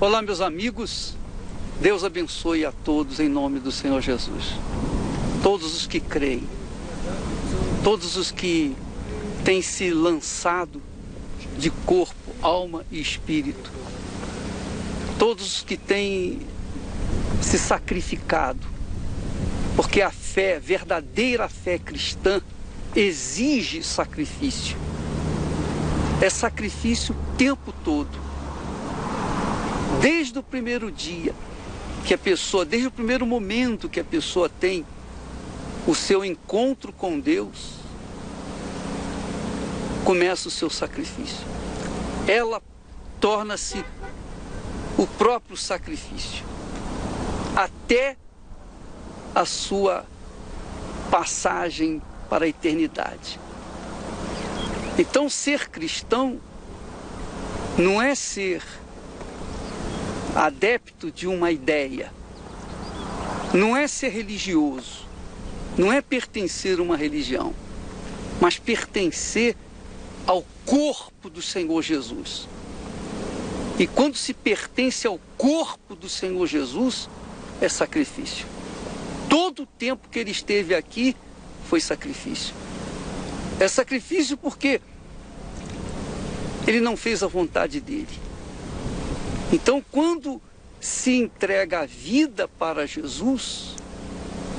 Olá, meus amigos, Deus abençoe a todos em nome do Senhor Jesus. Todos os que creem, todos os que têm se lançado de corpo, alma e espírito, todos os que têm se sacrificado, porque a fé, verdadeira fé cristã, exige sacrifício. É sacrifício o tempo todo. Desde o primeiro dia que a pessoa, desde o primeiro momento que a pessoa tem o seu encontro com Deus, começa o seu sacrifício. Ela torna-se o próprio sacrifício, até a sua passagem para a eternidade. Então, ser cristão não é ser adepto de uma ideia, não é ser religioso, não é pertencer a uma religião, mas pertencer ao corpo do Senhor Jesus. E quando se pertence ao corpo do Senhor Jesus, é sacrifício. Todo o tempo que ele esteve aqui foi sacrifício. É sacrifício porque ele não fez a vontade dele. Então, quando se entrega a vida para Jesus,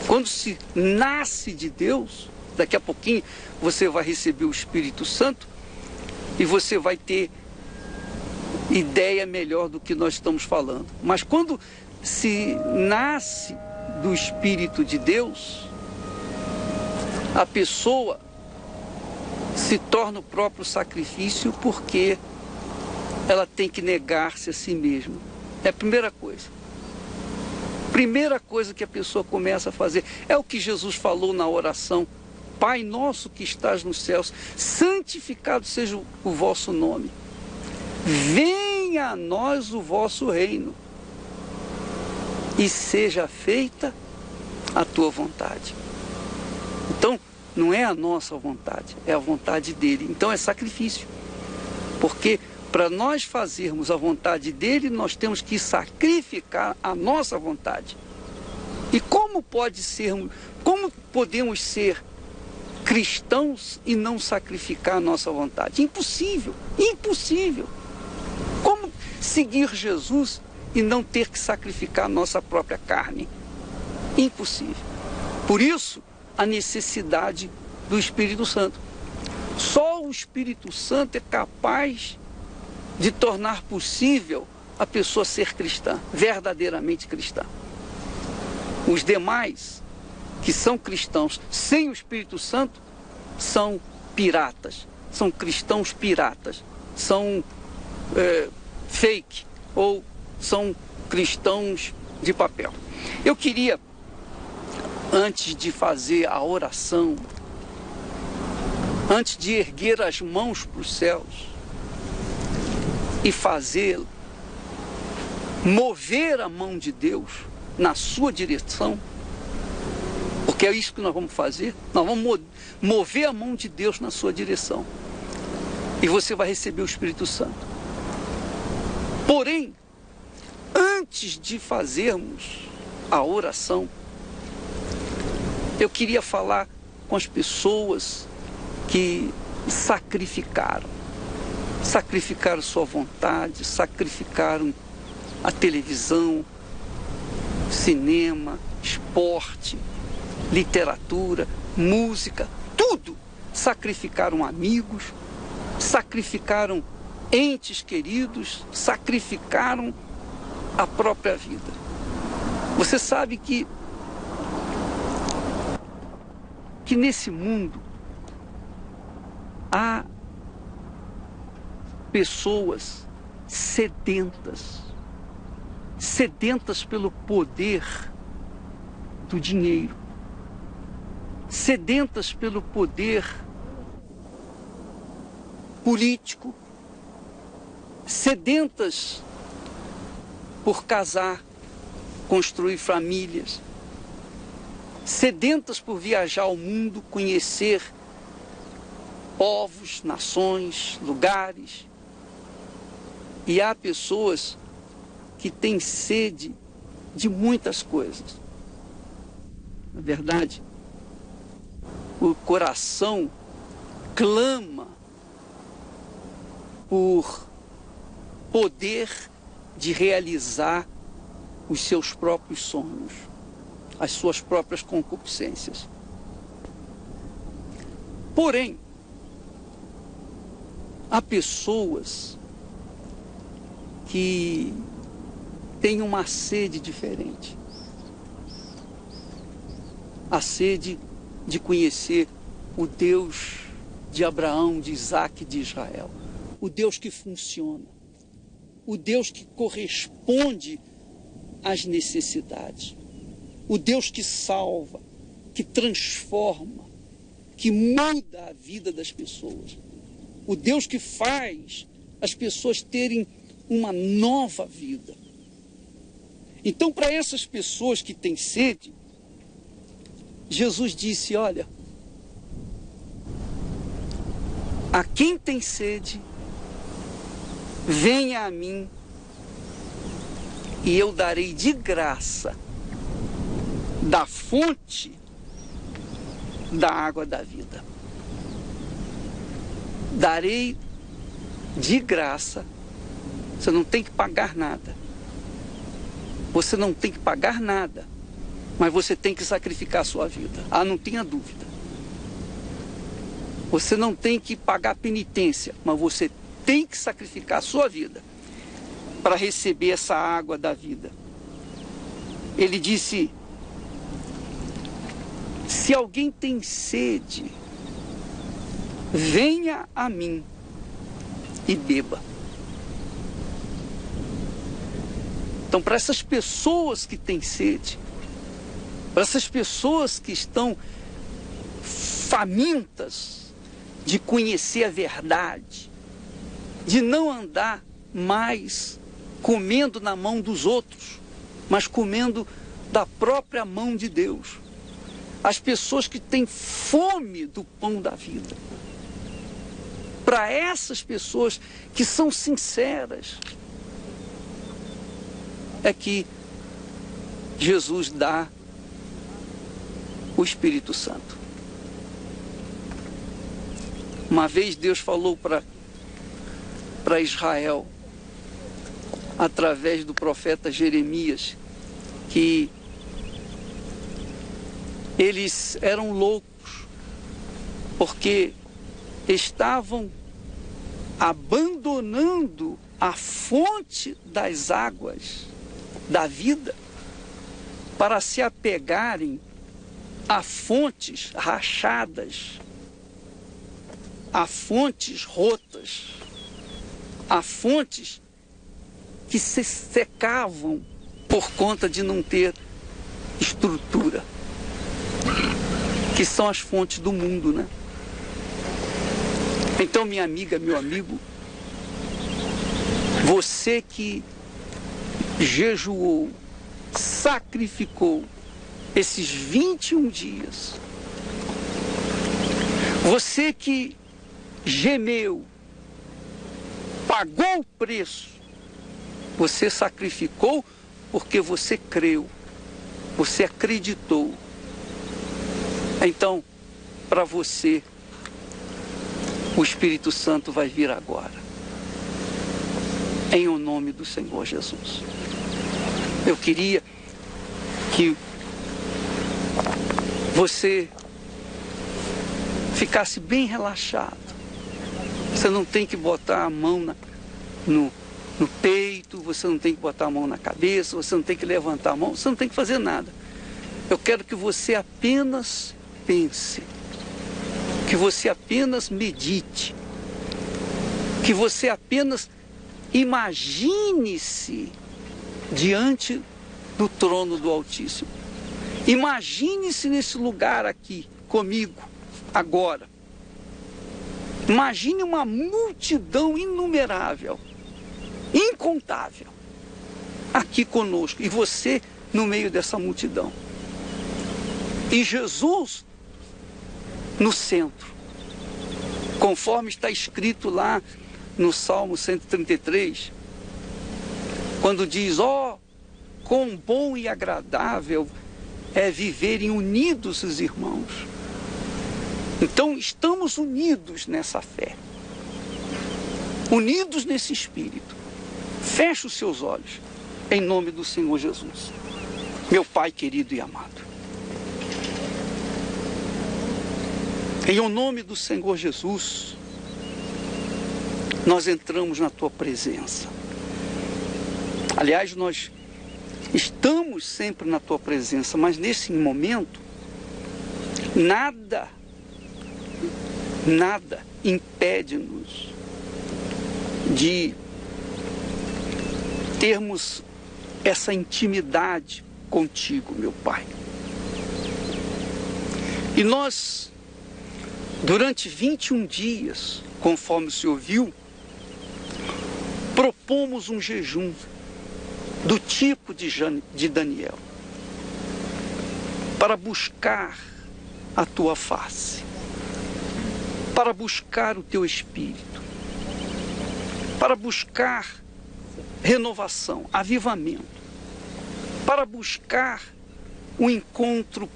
quando se nasce de Deus, daqui a pouquinho você vai receber o Espírito Santo e você vai ter ideia melhor do que nós estamos falando. Mas quando se nasce do Espírito de Deus, a pessoa se torna o próprio sacrifício, porque ela tem que negar-se a si mesma. É a primeira coisa. Primeira coisa que a pessoa começa a fazer. É o que Jesus falou na oração: Pai nosso que estás nos céus, santificado seja o vosso nome. Venha a nós o vosso reino e seja feita a tua vontade. Então, não é a nossa vontade, é a vontade dele. Então é sacrifício. Porque para nós fazermos a vontade dele, nós temos que sacrificar a nossa vontade. E como podemos ser cristãos e não sacrificar a nossa vontade? Impossível, impossível. Como seguir Jesus e não ter que sacrificar a nossa própria carne? Impossível. Por isso, a necessidade do Espírito Santo. Só o Espírito Santo é capaz de tornar possível a pessoa ser cristã, verdadeiramente cristã. Os demais, que são cristãos sem o Espírito Santo, são piratas, são cristãos piratas, são fake, ou são cristãos de papel. Eu queria, antes de fazer a oração, antes de erguer as mãos para os céus e fazê-lo, mover a mão de Deus na sua direção, porque é isso que nós vamos fazer. Nós vamos mover a mão de Deus na sua direção e você vai receber o Espírito Santo. Porém, antes de fazermos a oração, eu queria falar com as pessoas que sacrificaram sua vontade, sacrificaram a televisão, cinema, esporte, literatura, música, tudo. Sacrificaram amigos, sacrificaram entes queridos, sacrificaram a própria vida. Você sabe que nesse mundo há pessoas sedentas pelo poder do dinheiro, sedentas pelo poder político, sedentas por casar, construir famílias, sedentas por viajar ao mundo, conhecer povos, nações, lugares. E há pessoas que tem sede de muitas coisas. Na verdade, o coração clama por poder de realizar os seus próprios sonhos, as suas próprias concupiscências. Porém, há pessoas que têm uma sede diferente. A sede de conhecer o Deus de Abraão, de Isaac e de Israel. O Deus que funciona. O Deus que corresponde às necessidades. O Deus que salva, que transforma, que muda a vida das pessoas. O Deus que faz as pessoas terem uma nova vida. Então, para essas pessoas que têm sede, Jesus disse, olha, a quem tem sede, venha a mim e eu darei de graça da fonte da água da vida. Darei de graça, você não tem que pagar nada. Você não tem que pagar nada, mas você tem que sacrificar a sua vida. Ah, não tenha dúvida. Você não tem que pagar penitência, mas você tem que sacrificar a sua vida para receber essa água da vida. Ele disse, se alguém tem sede, venha a mim e beba. Então, para essas pessoas que têm sede, para essas pessoas que estão famintas de conhecer a verdade, de não andar mais comendo na mão dos outros, mas comendo da própria mão de Deus. As pessoas que têm fome do pão da vida. Para essas pessoas que são sinceras, é que Jesus dá o Espírito Santo. Uma vez Deus falou para Israel, através do profeta Jeremias, que eles eram loucos, porque estavam abandonando a fonte das águas da vida para se apegarem a fontes rachadas, a fontes rotas, a fontes que se secavam por conta de não ter estrutura, que são as fontes do mundo, né? Então, minha amiga, meu amigo, você que jejuou, sacrificou esses 21 dias, você que gemeu, pagou o preço, você sacrificou porque você creu, você acreditou. Então, para você, o Espírito Santo vai vir agora, em o nome do Senhor Jesus. Eu queria que você ficasse bem relaxado. Você não tem que botar a mão no peito, você não tem que botar a mão na cabeça, você não tem que levantar a mão, você não tem que fazer nada. Eu quero que você apenas pense, que você apenas medite, que você apenas imagine-se diante do trono do Altíssimo. Imagine-se nesse lugar aqui comigo agora. Imagine uma multidão inumerável, incontável, aqui conosco, e você no meio dessa multidão. E Jesus no centro, conforme está escrito lá no Salmo 133, quando diz, quão bom e agradável é viverem unidos os irmãos. Então, estamos unidos nessa fé, unidos nesse espírito. Feche os seus olhos, em nome do Senhor Jesus. Meu Pai querido e amado, em o nome do Senhor Jesus, nós entramos na Tua presença. Aliás, nós estamos sempre na Tua presença, mas nesse momento, nada impede-nos de termos essa intimidade contigo, meu Pai. E nós, durante 21 dias, conforme o Senhor viu, propomos um jejum do tipo de Daniel, para buscar a Tua face, para buscar o Teu Espírito, para buscar renovação, avivamento, para buscar um encontro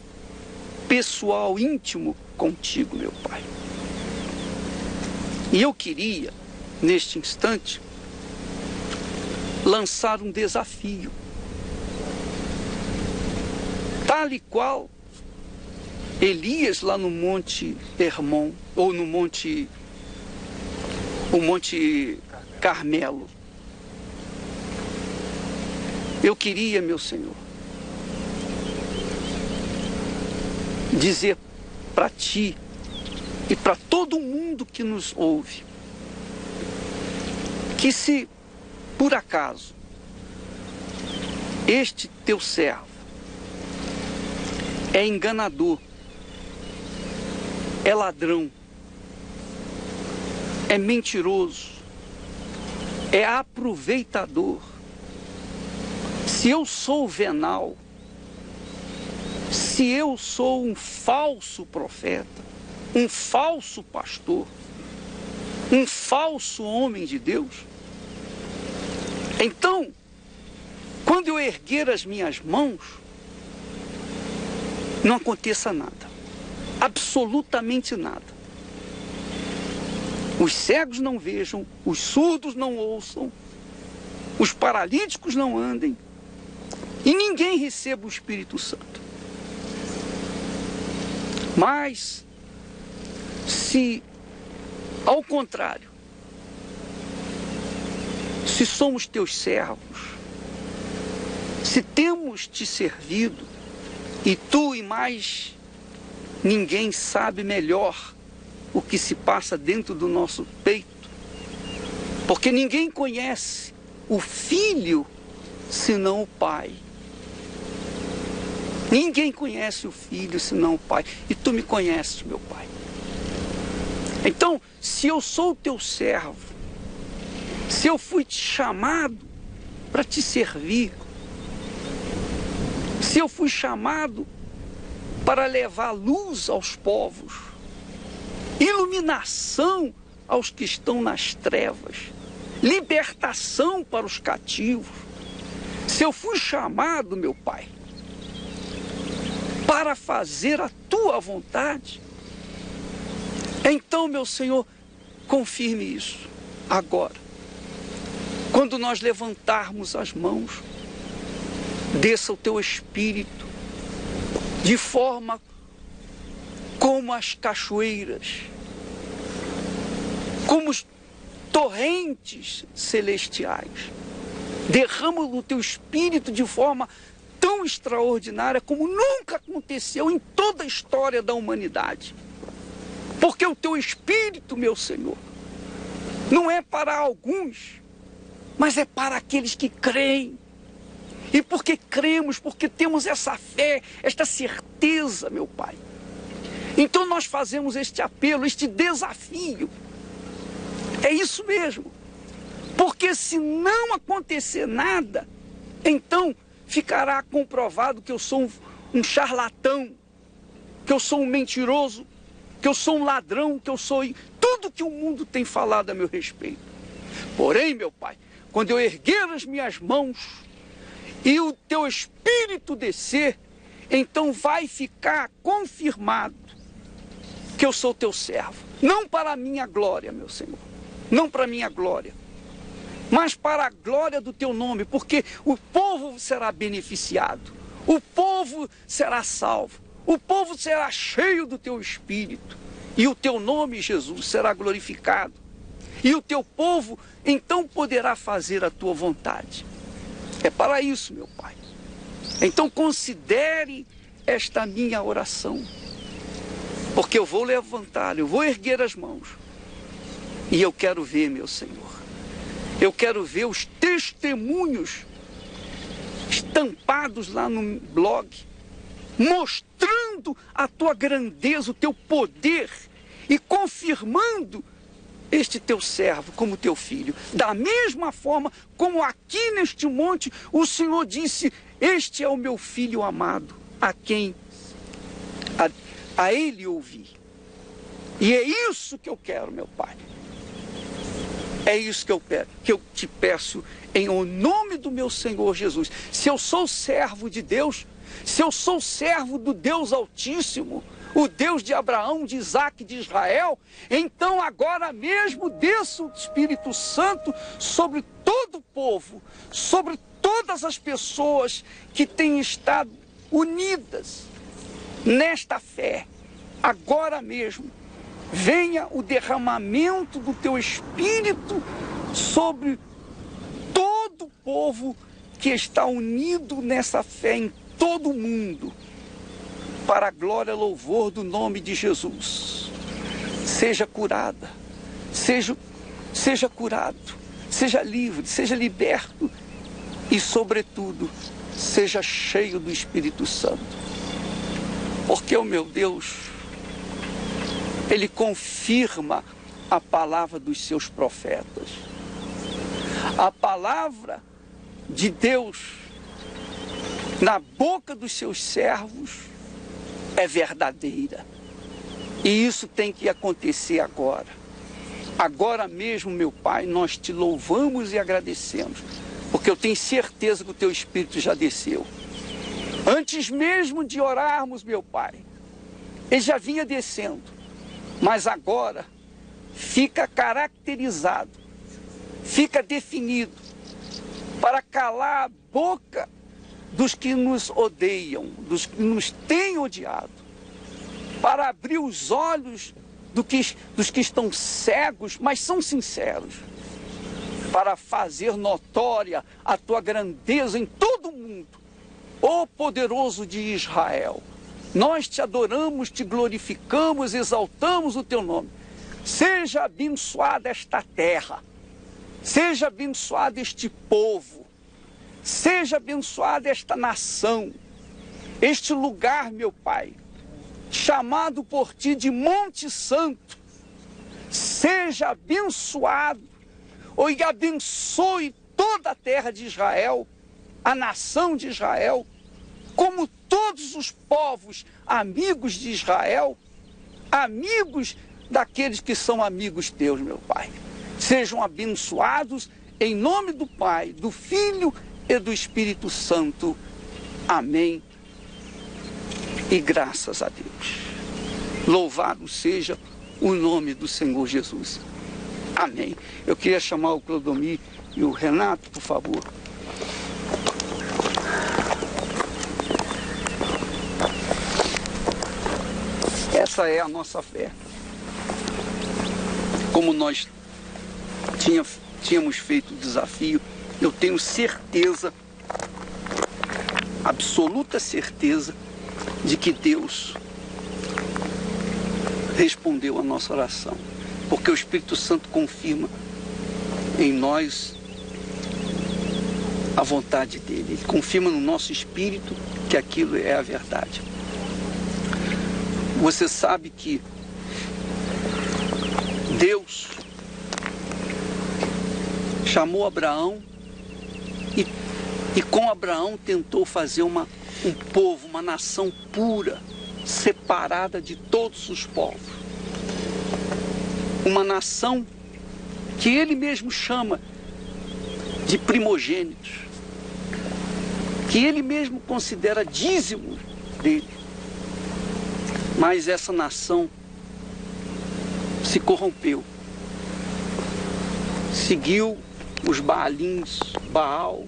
pessoal, íntimo contigo, meu Pai. E eu queria, neste instante, lançar um desafio, tal e qual Elias lá no Monte Hermon, ou no Monte Carmelo. Eu queria, meu Senhor, dizer para Ti e para todo mundo que nos ouve, que se por acaso este Teu servo é enganador, é ladrão, é mentiroso, é aproveitador, se eu sou venal, se eu sou um falso profeta, um falso pastor, um falso homem de Deus, então, quando eu erguer as minhas mãos, não aconteça nada, absolutamente nada. Os cegos não vejam, os surdos não ouçam, os paralíticos não andem, e ninguém receba o Espírito Santo. Mas, se, ao contrário, se somos Teus servos, se temos Te servido, e Tu e mais ninguém sabe melhor o que se passa dentro do nosso peito, porque ninguém conhece o Filho senão o Pai. Ninguém conhece o Filho senão o Pai. E Tu me conheces, meu Pai. Então, se eu sou o Teu servo, se eu fui chamado para Te servir, se eu fui chamado para levar luz aos povos, iluminação aos que estão nas trevas, libertação para os cativos, se eu fui chamado, meu Pai, para fazer a Tua vontade, então, meu Senhor, confirme isso agora. Quando nós levantarmos as mãos, desça o Teu Espírito de forma como as cachoeiras, como os torrentes celestiais. Derrama o Teu Espírito de forma tão extraordinária como nunca aconteceu em toda a história da humanidade. Porque o Teu Espírito, meu Senhor, não é para alguns, mas é para aqueles que creem. E porque cremos, porque temos essa fé, esta certeza, meu Pai. Então nós fazemos este apelo, este desafio. É isso mesmo. Porque se não acontecer nada, então ficará comprovado que eu sou um charlatão, que eu sou um mentiroso, que eu sou um ladrão, que eu sou tudo que o mundo tem falado a meu respeito. Porém, meu Pai, quando eu erguer as minhas mãos e o teu Espírito descer, então vai ficar confirmado que eu sou teu servo. Não para a minha glória, meu Senhor, não para a minha glória, mas para a glória do teu nome, porque o povo será beneficiado, o povo será salvo, o povo será cheio do teu Espírito, e o teu nome, Jesus, será glorificado, e o teu povo então poderá fazer a tua vontade. É para isso, meu Pai. Então considere esta minha oração, porque eu vou levantar, eu vou erguer as mãos, e eu quero ver, meu Senhor, eu quero ver os testemunhos estampados lá no blog, mostrando a tua grandeza, o teu poder, e confirmando este teu servo como teu filho. Da mesma forma como aqui neste monte o Senhor disse: este é o meu filho amado, a quem a ele ouvi. E é isso que eu quero, meu Pai. É isso que eu te peço em nome do meu Senhor Jesus. Se eu sou servo de Deus, se eu sou servo do Deus Altíssimo, o Deus de Abraão, de Isaac, de Israel, então agora mesmo desça o Espírito Santo sobre todo o povo, sobre todas as pessoas que têm estado unidas nesta fé. Agora mesmo, venha o derramamento do teu Espírito sobre todo o povo que está unido nessa fé em todo o mundo, para a glória e louvor do nome de Jesus. Seja curada, seja curado, seja livre, seja liberto e, sobretudo, seja cheio do Espírito Santo. Porque o meu Deus, Ele confirma a palavra dos seus profetas. A palavra de Deus na boca dos seus servos é verdadeira. E isso tem que acontecer agora. Agora mesmo, meu Pai, nós te louvamos e agradecemos, porque eu tenho certeza que o teu Espírito já desceu. Antes mesmo de orarmos, meu Pai, ele já vinha descendo, mas agora fica caracterizado, fica definido para calar a boca dos que nos odeiam, dos que nos têm odiado, para abrir os olhos dos que estão cegos, mas são sinceros, para fazer notória a tua grandeza em todo o mundo. Ó poderoso de Israel, nós te adoramos, te glorificamos, exaltamos o teu nome. Seja abençoada esta terra, seja abençoado este povo, seja abençoada esta nação, este lugar, meu Pai, chamado por ti de Monte Santo. Seja abençoado, e abençoe toda a terra de Israel, a nação de Israel, como todos os povos amigos de Israel, amigos daqueles que são amigos teus, meu Pai. Sejam abençoados em nome do Pai, do Filho e do Espírito Santo. Amém. E graças a Deus. Louvado seja o nome do Senhor Jesus. Amém. Eu queria chamar o Clodomir e o Renato, por favor. Essa é a nossa fé. Como nós tínhamos feito o desafio, eu tenho certeza, absoluta certeza, de que Deus respondeu a nossa oração, porque o Espírito Santo confirma em nós a vontade dele. Ele confirma no nosso espírito que aquilo é a verdade. Você sabe que Deus chamou Abraão e com Abraão tentou fazer um povo, uma nação pura, separada de todos os povos. Uma nação que ele mesmo chama de primogênitos, que ele mesmo considera dízimo dele. Mas essa nação se corrompeu, seguiu os Baalins, Baal,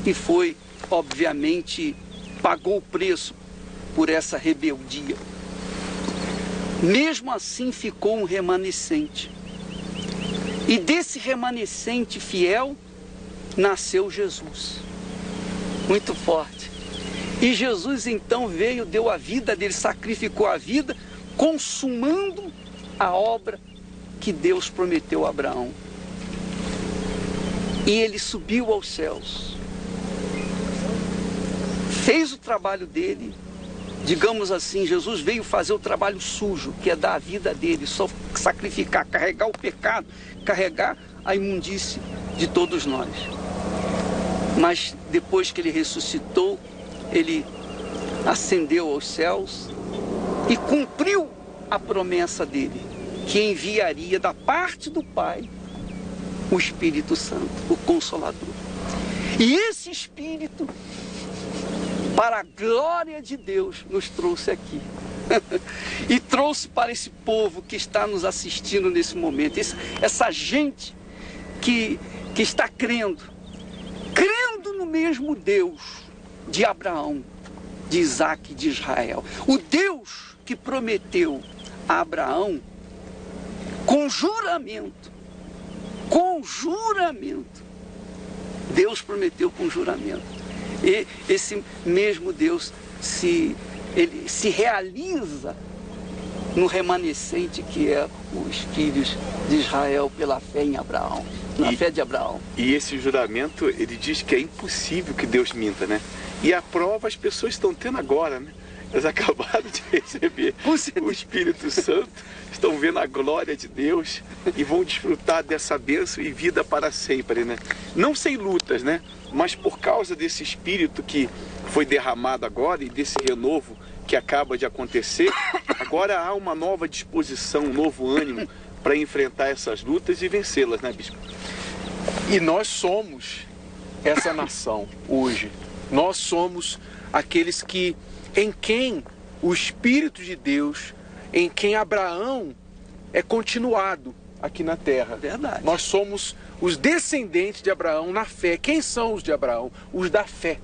e foi, obviamente, pagou o preço por essa rebeldia. Mesmo assim ficou um remanescente. E desse remanescente fiel nasceu Jesus. Muito forte. E Jesus então veio, deu a vida dele, sacrificou a vida, consumando a obra que Deus prometeu a Abraão. E ele subiu aos céus. Fez o trabalho dele. Digamos assim, Jesus veio fazer o trabalho sujo, que é dar a vida dele, só sacrificar, carregar o pecado, carregar a imundície de todos nós. Mas depois que ele ressuscitou, ele ascendeu aos céus e cumpriu a promessa dele, que enviaria da parte do Pai o Espírito Santo, o Consolador. E esse Espírito, para a glória de Deus, nos trouxe aqui. E trouxe para esse povo que está nos assistindo nesse momento, essa gente que está crendo no mesmo Deus de Abraão, de Isaac e de Israel. O Deus que prometeu a Abraão com juramento. Deus prometeu com juramento. E esse mesmo Deus ele se realiza no remanescente que é os filhos de Israel pela fé em Abraão, na fé de Abraão. E esse juramento, ele diz que é impossível que Deus minta, né? E a prova as pessoas estão tendo agora, né? Elas acabaram de receber o Espírito Santo, estão vendo a glória de Deus e vão desfrutar dessa bênção e vida para sempre, né? Não sem lutas, né? Mas por causa desse Espírito que foi derramado agora e desse renovo que acaba de acontecer, agora há uma nova disposição, um novo ânimo para enfrentar essas lutas e vencê-las, né, Bispo? E nós somos essa nação hoje. Nós somos aqueles que, em quem o Espírito de Deus, em quem Abraão é continuado aqui na terra. Verdade. Nós somos os descendentes de Abraão na fé. Quem são os de Abraão? Os da fé.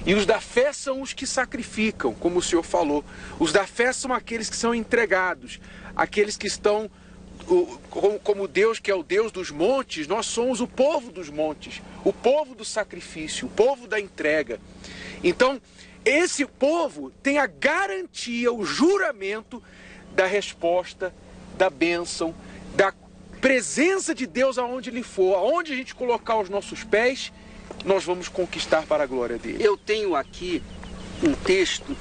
E os da fé são os que sacrificam, como o Senhor falou. Os da fé são aqueles que são entregados, aqueles que estão, como Deus, que é o Deus dos montes, nós somos o povo dos montes, o povo do sacrifício, o povo da entrega. Então, esse povo tem a garantia, o juramento da resposta, da bênção, da presença de Deus aonde Ele for, aonde a gente colocar os nossos pés, nós vamos conquistar para a glória dele. Eu tenho aqui um texto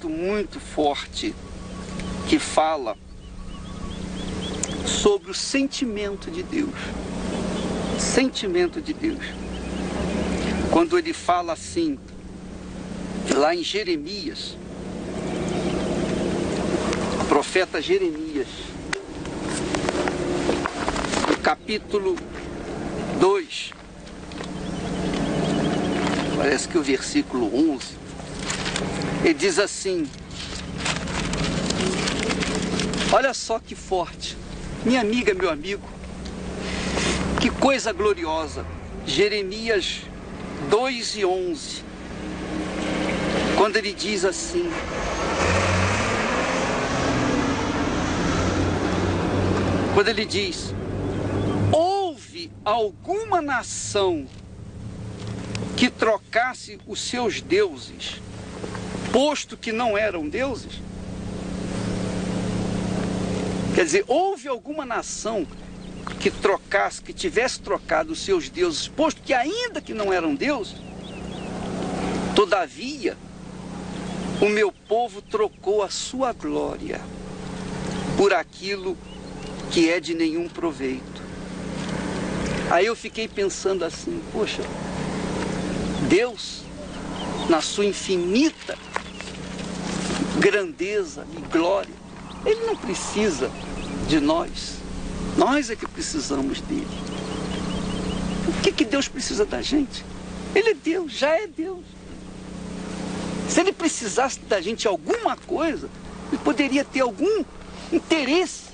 muito forte, que fala sobre o sentimento de Deus. Sentimento de Deus. Quando ele fala assim, lá em Jeremias, o profeta Jeremias, no capítulo 2, parece que o versículo 11, ele diz assim, olha só que forte, minha amiga, meu amigo, que coisa gloriosa, Jeremias 2:11, quando ele diz assim, quando ele diz, houve alguma nação que trocasse os seus deuses, posto que não eram deuses? Quer dizer, houve alguma nação que trocasse, que tivesse trocado os seus deuses, posto que ainda que não eram deuses? Todavia, o meu povo trocou a sua glória por aquilo que é de nenhum proveito. Aí eu fiquei pensando assim, poxa, Deus, na sua infinita grandeza e glória, Ele não precisa de nós. Nós é que precisamos dele. que Deus precisa da gente? Ele é Deus, já é Deus. Se ele precisasse da gente alguma coisa, ele poderia ter algum interesse.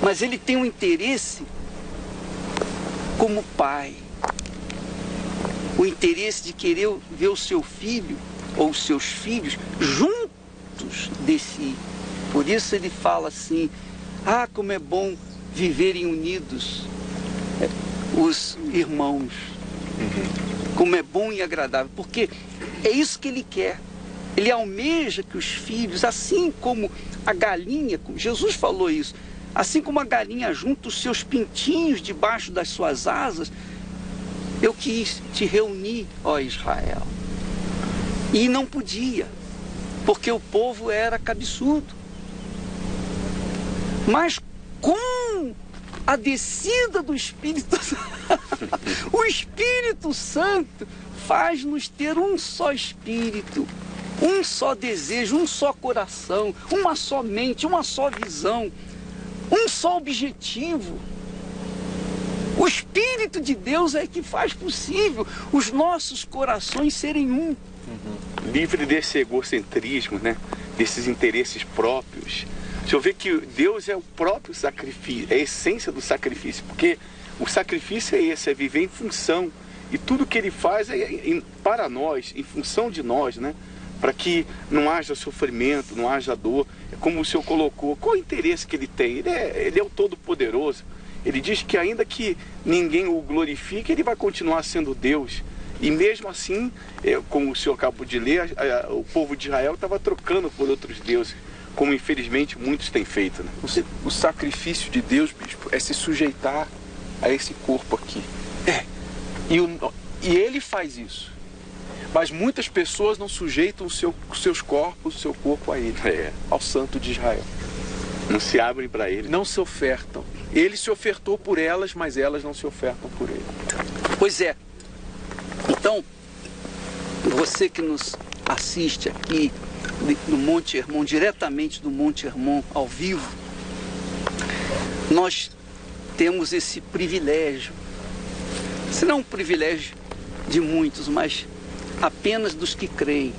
Mas ele tem um interesse como pai. O interesse de querer ver o seu filho ou os seus filhos juntos de si. Por isso ele fala assim, como é bom viverem unidos os irmãos. Como é bom e agradável. Porque é isso que ele quer. Ele almeja que os filhos, assim como a galinha, Jesus falou isso, assim como a galinha junta os seus pintinhos debaixo das suas asas, eu quis te reunir, ó Israel. E não podia, porque o povo era cabeçudo. Mas com a descida do Espírito Santo, o Espírito Santo faz-nos ter um só espírito, um só desejo, um só coração, uma só mente, uma só visão, um só objetivo. O Espírito de Deus é que faz possível os nossos corações serem um. Livre desse egocentrismo, né? Desses interesses próprios. O senhor vê que Deus é o próprio sacrifício, é a essência do sacrifício, porque o sacrifício é esse, é viver em função. E tudo que ele faz é para nós, em função de nós, né? Para que não haja sofrimento, não haja dor. É como o senhor colocou, qual o interesse que ele tem? Ele é o Todo-Poderoso. Ele diz que ainda que ninguém o glorifique, ele vai continuar sendo Deus. E mesmo assim, como o senhor acabou de ler, o povo de Israel estava trocando por outros deuses, como infelizmente muitos têm feito, né? O sacrifício de Deus, bispo, é se sujeitar a esse corpo aqui. E ele faz isso. Mas muitas pessoas não sujeitam os seus corpos, o seu corpo a ele, ao Santo de Israel. Não se abrem para ele. Não se ofertam. Ele se ofertou por elas, mas elas não se ofertam por ele. Pois é. Então, você que nos assiste aqui no Monte Hermon, diretamente do Monte Hermon, ao vivo, nós temos esse privilégio. Se não um privilégio de muitos, mas apenas dos que creem.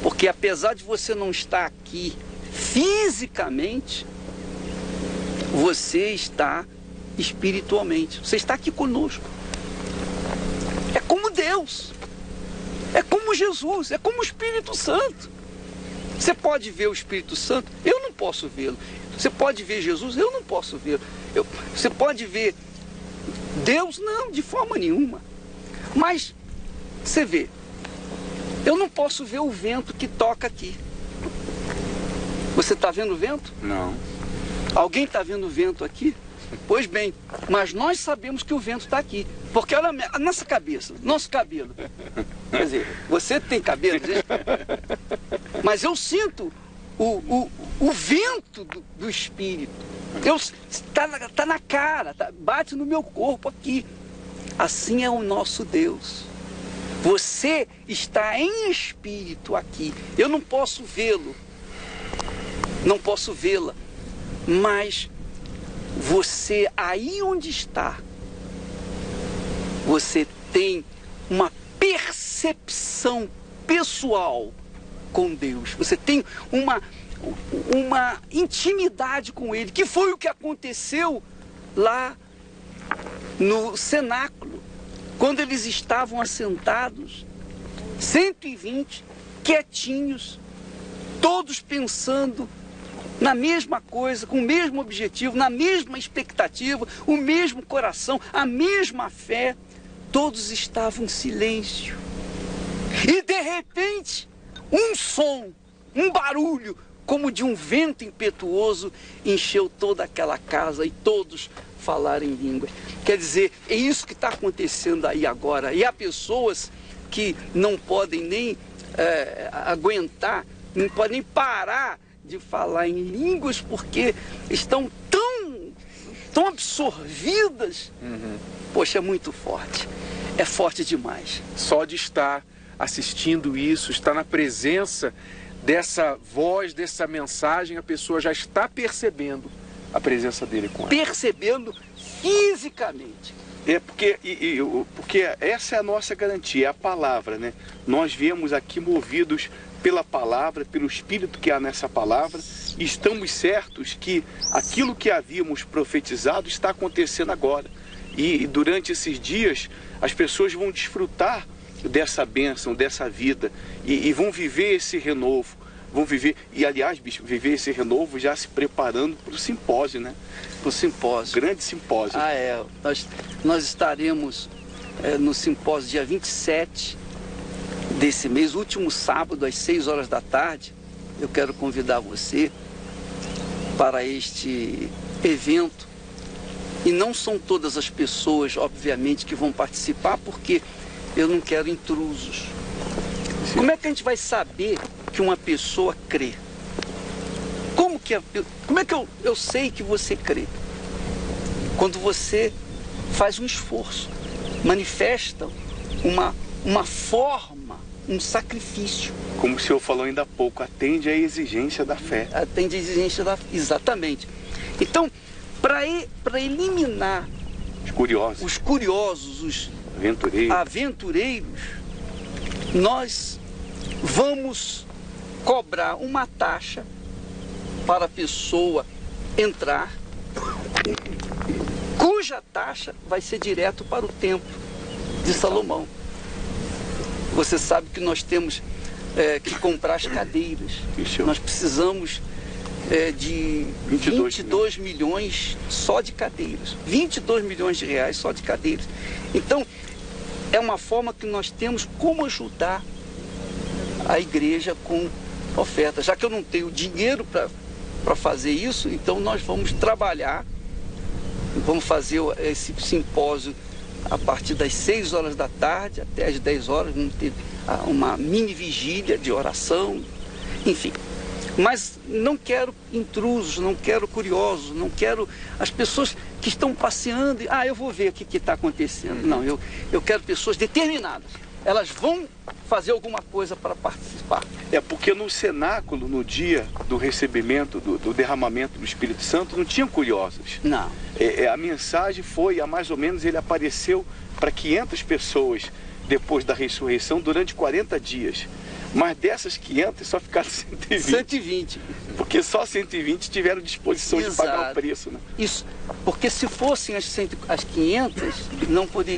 Porque apesar de você não estar aqui fisicamente, você está espiritualmente. Você está aqui conosco. É como Deus. É como Jesus. É como o Espírito Santo. Você pode ver o Espírito Santo? Eu não posso vê-lo. Você pode ver Jesus? Eu não posso vê-lo. Você pode ver Deus? Não, de forma nenhuma. Mas, você vê, eu não posso ver o vento que toca aqui. Você está vendo o vento? Não. Alguém está vendo o vento aqui? Pois bem, mas nós sabemos que o vento está aqui. Porque olha a nossa cabeça, nosso cabelo. Quer dizer, você tem cabelo, gente? Mas eu sinto o vento do Espírito. Está na cara, bate no meu corpo aqui. Assim é o nosso Deus. Você está em espírito aqui. Eu não posso vê-lo. Não posso vê-la. Mas você aí onde está, você tem uma percepção pessoal com Deus. Você tem uma intimidade com Ele, que foi o que aconteceu lá no cenáculo, quando eles estavam assentados, 120, quietinhos, todos pensando na mesma coisa, com o mesmo objetivo, na mesma expectativa, o mesmo coração, a mesma fé. Todos estavam em silêncio. E de repente, um som, um barulho, como de um vento impetuoso, encheu toda aquela casa e todos falaram em línguas. Quer dizer, é isso que está acontecendo aí agora. E há pessoas que não podem nem aguentar, não podem nem parar de falar em línguas porque estão tão absorvidas. Poxa, é muito forte. É forte demais. Só de estar assistindo isso, estar na presença dessa voz, dessa mensagem, a pessoa já está percebendo a presença dele com ela. Percebendo fisicamente. Porque essa é a nossa garantia, é a palavra, né? Nós viemos aqui movidos pela palavra, pelo Espírito que há nessa palavra, e estamos certos que aquilo que havíamos profetizado está acontecendo agora. E durante esses dias, as pessoas vão desfrutar dessa bênção, dessa vida, e vão viver esse renovo. Vão viver, e aliás, bicho, viver esse renovo já se preparando para o simpósio, né? Para o simpósio. Grande simpósio. Nós estaremos no simpósio dia 27 desse mês, último sábado, às 6 horas da tarde. Eu quero convidar você para este evento. E não são todas as pessoas, obviamente, que vão participar, porque eu não quero intrusos. Sim. Como é que a gente vai saber que uma pessoa crê? Como é que eu sei que você crê? Quando você faz um esforço, manifesta uma forma, um sacrifício. Como o senhor falou ainda há pouco, atende à exigência da fé. Atende à exigência da fé, exatamente. Então, para eliminar os curiosos, os aventureiros, nós vamos cobrar uma taxa para a pessoa entrar, cuja taxa vai ser direto para o templo de Salomão. Você sabe que nós temos que comprar as cadeiras. Nós precisamos de 22 milhões só de cadeiras. 22 milhões de reais só de cadeiras. Então, é uma forma que nós temos como ajudar a igreja com oferta. Já que eu não tenho dinheiro para fazer isso, então nós vamos trabalhar, vamos fazer esse simpósio a partir das 6 horas da tarde até as 10 horas, vamos ter uma mini vigília de oração, enfim. Mas não quero intrusos, não quero curiosos, não quero as pessoas que estão passeando e, eu vou ver o que está acontecendo. Não, eu quero pessoas determinadas. Elas vão fazer alguma coisa para participar. Porque no cenáculo, no dia do recebimento, do derramamento do Espírito Santo, não tinham curiosos. Não. A mensagem foi, mais ou menos, ele apareceu para 500 pessoas depois da ressurreição durante 40 dias. Mas dessas 500 só ficaram 120. 120. Porque só 120 tiveram disposição de pagar o preço, né? Isso, porque se fossem as 500,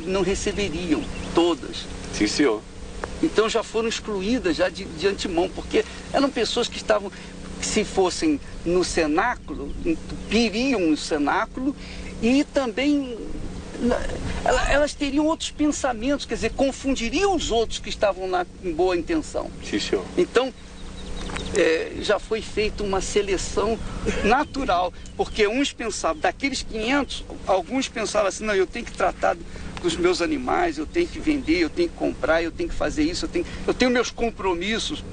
não receberiam todas. Sim, senhor. Então já foram excluídas já de antemão, porque eram pessoas que estavam, se fossem no cenáculo, entupiriam no cenáculo e também elas teriam outros pensamentos, quer dizer, confundiriam os outros que estavam lá em boa intenção. Sim, senhor. Então, já foi feita uma seleção natural, porque uns pensavam, daqueles 500, alguns pensavam assim, não, eu tenho que tratar dos meus animais, eu tenho que vender, eu tenho que comprar, eu tenho que fazer isso, eu tenho meus compromissos.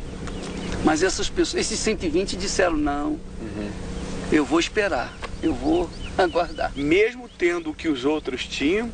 Mas essas pessoas, esses 120 disseram, não, eu vou esperar, eu vou aguardar. Mesmo tendo o que os outros tinham,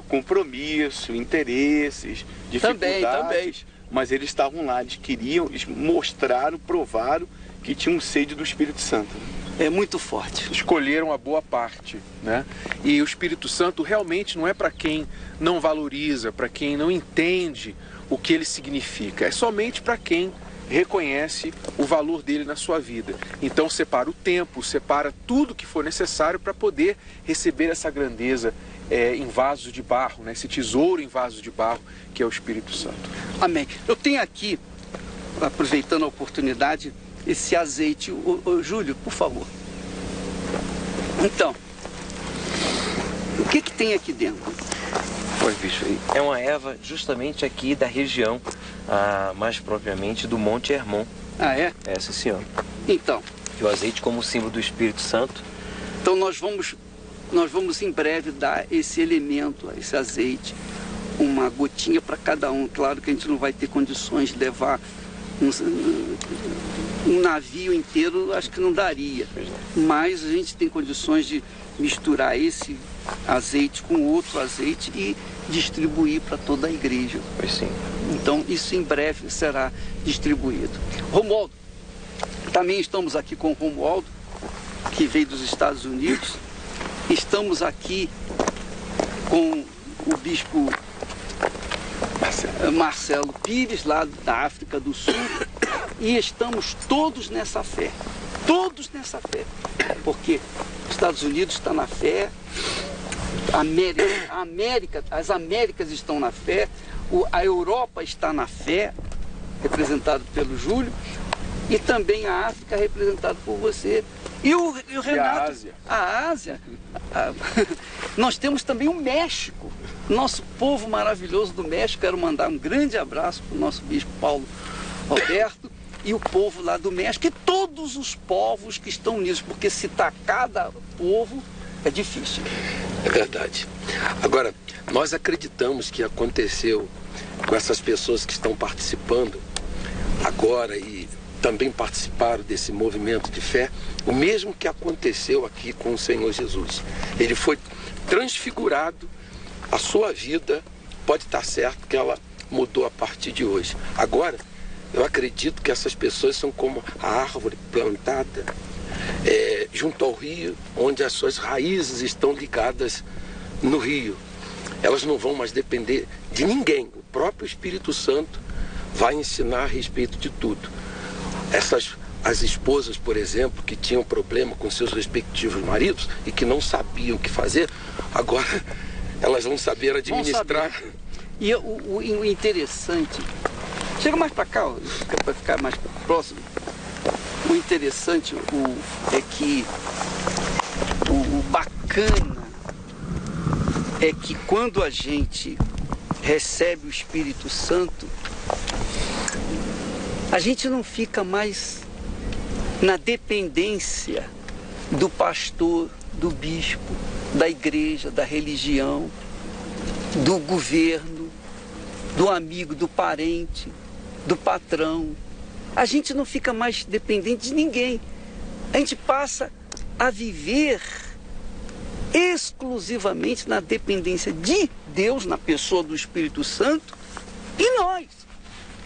compromisso, interesses, dificuldades, também. Mas eles estavam lá, eles queriam, eles mostraram, provaram que tinham sede do Espírito Santo. É muito forte. Escolheram a boa parte, né? E o Espírito Santo realmente não é para quem não valoriza, para quem não entende o que ele significa. É somente para quem reconhece o valor dele na sua vida. Então separa o tempo, separa tudo que for necessário para poder receber essa grandeza em vasos de barro, né? Esse tesouro em vasos de barro que é o Espírito Santo. Amém. Eu tenho aqui, aproveitando a oportunidade, esse azeite. Ô, Júlio, por favor. Então, o que tem aqui dentro? Pois, bicho, é uma erva justamente aqui da região, mais propriamente do Monte Hermon. Ah, é? É, sim, senhor. Então. E o azeite como símbolo do Espírito Santo. Então nós vamos em breve dar esse elemento, esse azeite, uma gotinha para cada um. Claro que a gente não vai ter condições de levar um navio inteiro, acho que não daria. Mas a gente tem condições de misturar esse azeite com outro azeite e distribuir para toda a igreja. Pois sim. Então isso em breve será distribuído. Romualdo, também estamos aqui com o Romualdo, que veio dos Estados Unidos. Estamos aqui com o bispo Marcelo Pires, lá da África do Sul, e estamos todos nessa fé. Todos nessa fé. Porque os Estados Unidos estão na fé, as Américas estão na fé, a Europa está na fé, representado pelo Júlio, e também a África, representado por você. E o Renato. E a Ásia. Nós temos também o México. Nosso povo maravilhoso do México. Quero mandar um grande abraço para o nosso bispo Paulo Roberto e o povo lá do México e todos os povos que estão unidos, porque citar cada povo é difícil. É verdade. Agora, nós acreditamos que aconteceu com essas pessoas que estão participando agora e também participaram desse movimento de fé, o mesmo que aconteceu aqui com o Senhor Jesus. Ele foi transfigurado, a sua vida pode estar certo que ela mudou a partir de hoje. Agora, eu acredito que essas pessoas são como a árvore plantada junto ao rio, onde as suas raízes estão ligadas no rio. Elas não vão mais depender de ninguém. O próprio Espírito Santo vai ensinar a respeito de tudo. As esposas, por exemplo, que tinham problema com seus respectivos maridos e que não sabiam o que fazer, agora elas vão saber administrar. Vão saber. E o interessante, chega mais para cá, para ficar mais próximo. O interessante é que o bacana é que quando a gente recebe o Espírito Santo, a gente não fica mais na dependência do pastor, do bispo, da igreja, da religião, do governo, do amigo, do parente, do patrão. A gente não fica mais dependente de ninguém. A gente passa a viver exclusivamente na dependência de Deus, na pessoa do Espírito Santo, e nós.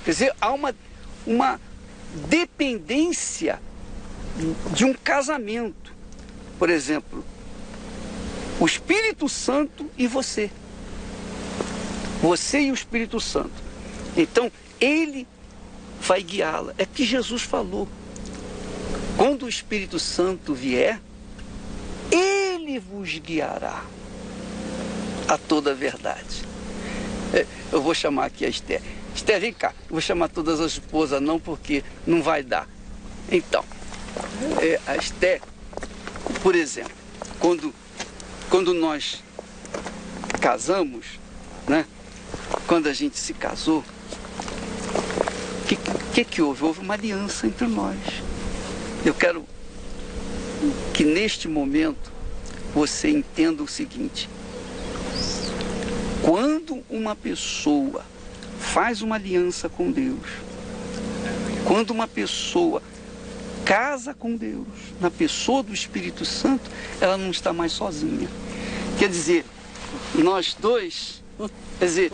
Quer dizer, há uma dependência de um casamento. Por exemplo, o Espírito Santo e você. Você e o Espírito Santo. Então, ele vai guiá-la. É que Jesus falou. Quando o Espírito Santo vier, ele vos guiará a toda a verdade. Eu vou chamar aqui a Esther. Esther, vem cá. Eu vou chamar todas as esposas não, porque não vai dar. Então, a Esther, por exemplo, quando nós casamos, né? Quando a gente se casou, o que houve? Houve uma aliança entre nós. Eu quero que neste momento você entenda o seguinte: quando uma pessoa faz uma aliança com Deus, quando uma pessoa casa com Deus, na pessoa do Espírito Santo, ela não está mais sozinha. Quer dizer, nós dois, quer dizer,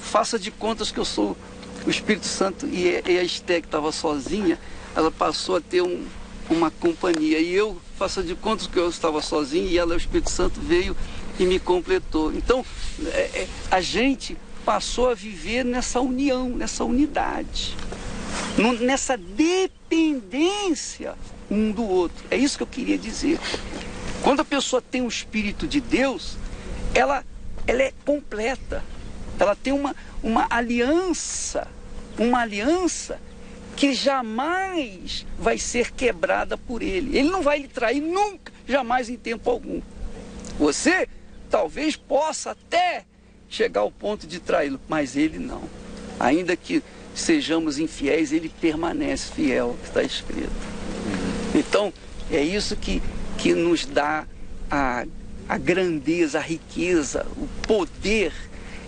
faça de contas que eu sou o Espírito Santo e a Esther, que estava sozinha, ela passou a ter uma companhia. E eu faço de contas que eu estava sozinho e ela, o Espírito Santo, veio e me completou. Então, a gente passou a viver nessa união, nessa unidade, nessa dependência um do outro. É isso que eu queria dizer. Quando a pessoa tem o Espírito de Deus, ela é completa. Ela tem uma aliança que jamais vai ser quebrada por ele. Ele não vai lhe trair nunca, jamais, em tempo algum. Você talvez possa até chegar ao ponto de traí-lo, mas ele não. Ainda que sejamos infiéis, ele permanece fiel, que está escrito. Então, é isso que nos dá a grandeza, a riqueza, o poder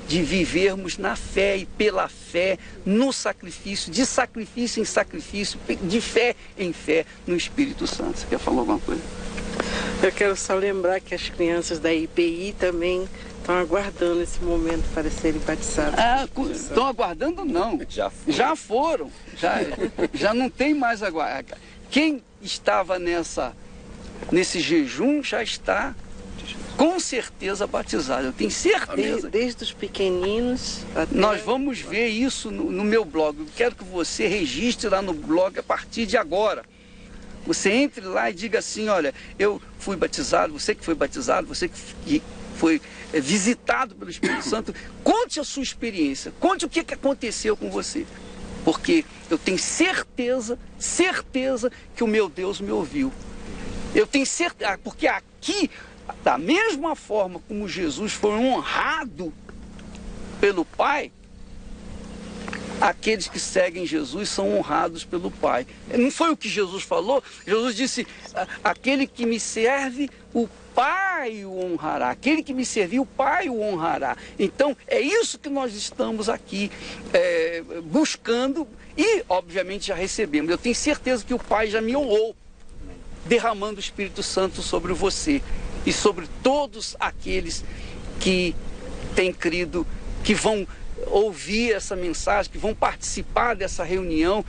de vivermos na fé e pela fé, no sacrifício, de sacrifício em sacrifício, de fé em fé, no Espírito Santo. Você quer falar alguma coisa? Eu quero só lembrar que as crianças da IPI também estão aguardando esse momento para serem batizadas. Estão aguardando não. Já foram. Já não tem mais aguardar. Quem estava nesse jejum já está com certeza batizado. Eu tenho certeza. Desde os pequeninos até... Nós vamos ver isso no meu blog. Eu quero que você registre lá no blog a partir de agora. Você entre lá e diga assim, olha, eu fui batizado, você que foi batizado, você que foi visitado pelo Espírito Santo, conte a sua experiência, conte o que aconteceu com você. Porque eu tenho certeza que o meu Deus me ouviu. Eu tenho certeza, porque aqui, da mesma forma como Jesus foi honrado pelo Pai, aqueles que seguem Jesus são honrados pelo Pai. Não foi o que Jesus falou? Jesus disse, aquele que me serve, o Pai o honrará. Aquele que me serviu, o Pai o honrará. Então, é isso que nós estamos aqui buscando e, obviamente, já recebemos. Eu tenho certeza que o Pai já me honrou, derramando o Espírito Santo sobre você e sobre todos aqueles que têm crido, que vão ouvir essa mensagem, que vão participar dessa reunião,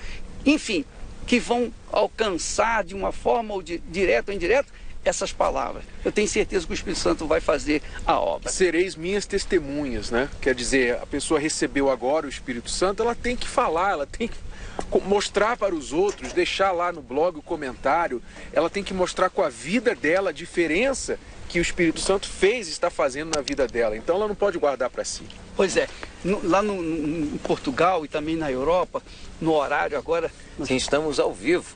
enfim, que vão alcançar de uma forma ou direta ou indireta essas palavras. Eu tenho certeza que o Espírito Santo vai fazer a obra. Sereis minhas testemunhas, né? Quer dizer, a pessoa recebeu agora o Espírito Santo, ela tem que falar, ela tem que mostrar para os outros, deixar lá no blog o comentário, ela tem que mostrar com a vida dela a diferença que o Espírito Santo fez e está fazendo na vida dela. Então ela não pode guardar para si. Pois é, lá em Portugal e também na Europa, no horário agora... Sim, estamos ao vivo.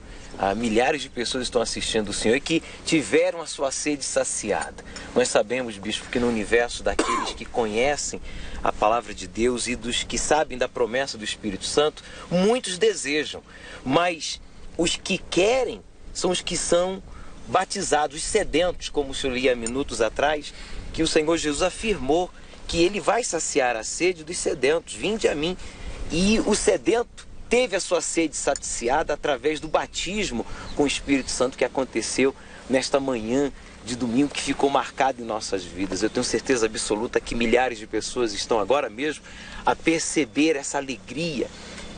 Milhares de pessoas estão assistindo o Senhor e que tiveram a sua sede saciada. Nós sabemos, bispo, que no universo daqueles que conhecem a palavra de Deus e dos que sabem da promessa do Espírito Santo, muitos desejam, mas os que querem são os que são batizados, os sedentos, como o senhor lia minutos atrás, que o Senhor Jesus afirmou que ele vai saciar a sede dos sedentos. Vinde a mim. E o sedento teve a sua sede saciada através do batismo com o Espírito Santo que aconteceu nesta manhã de domingo, que ficou marcado em nossas vidas. Eu tenho certeza absoluta que milhares de pessoas estão agora mesmo a perceber essa alegria,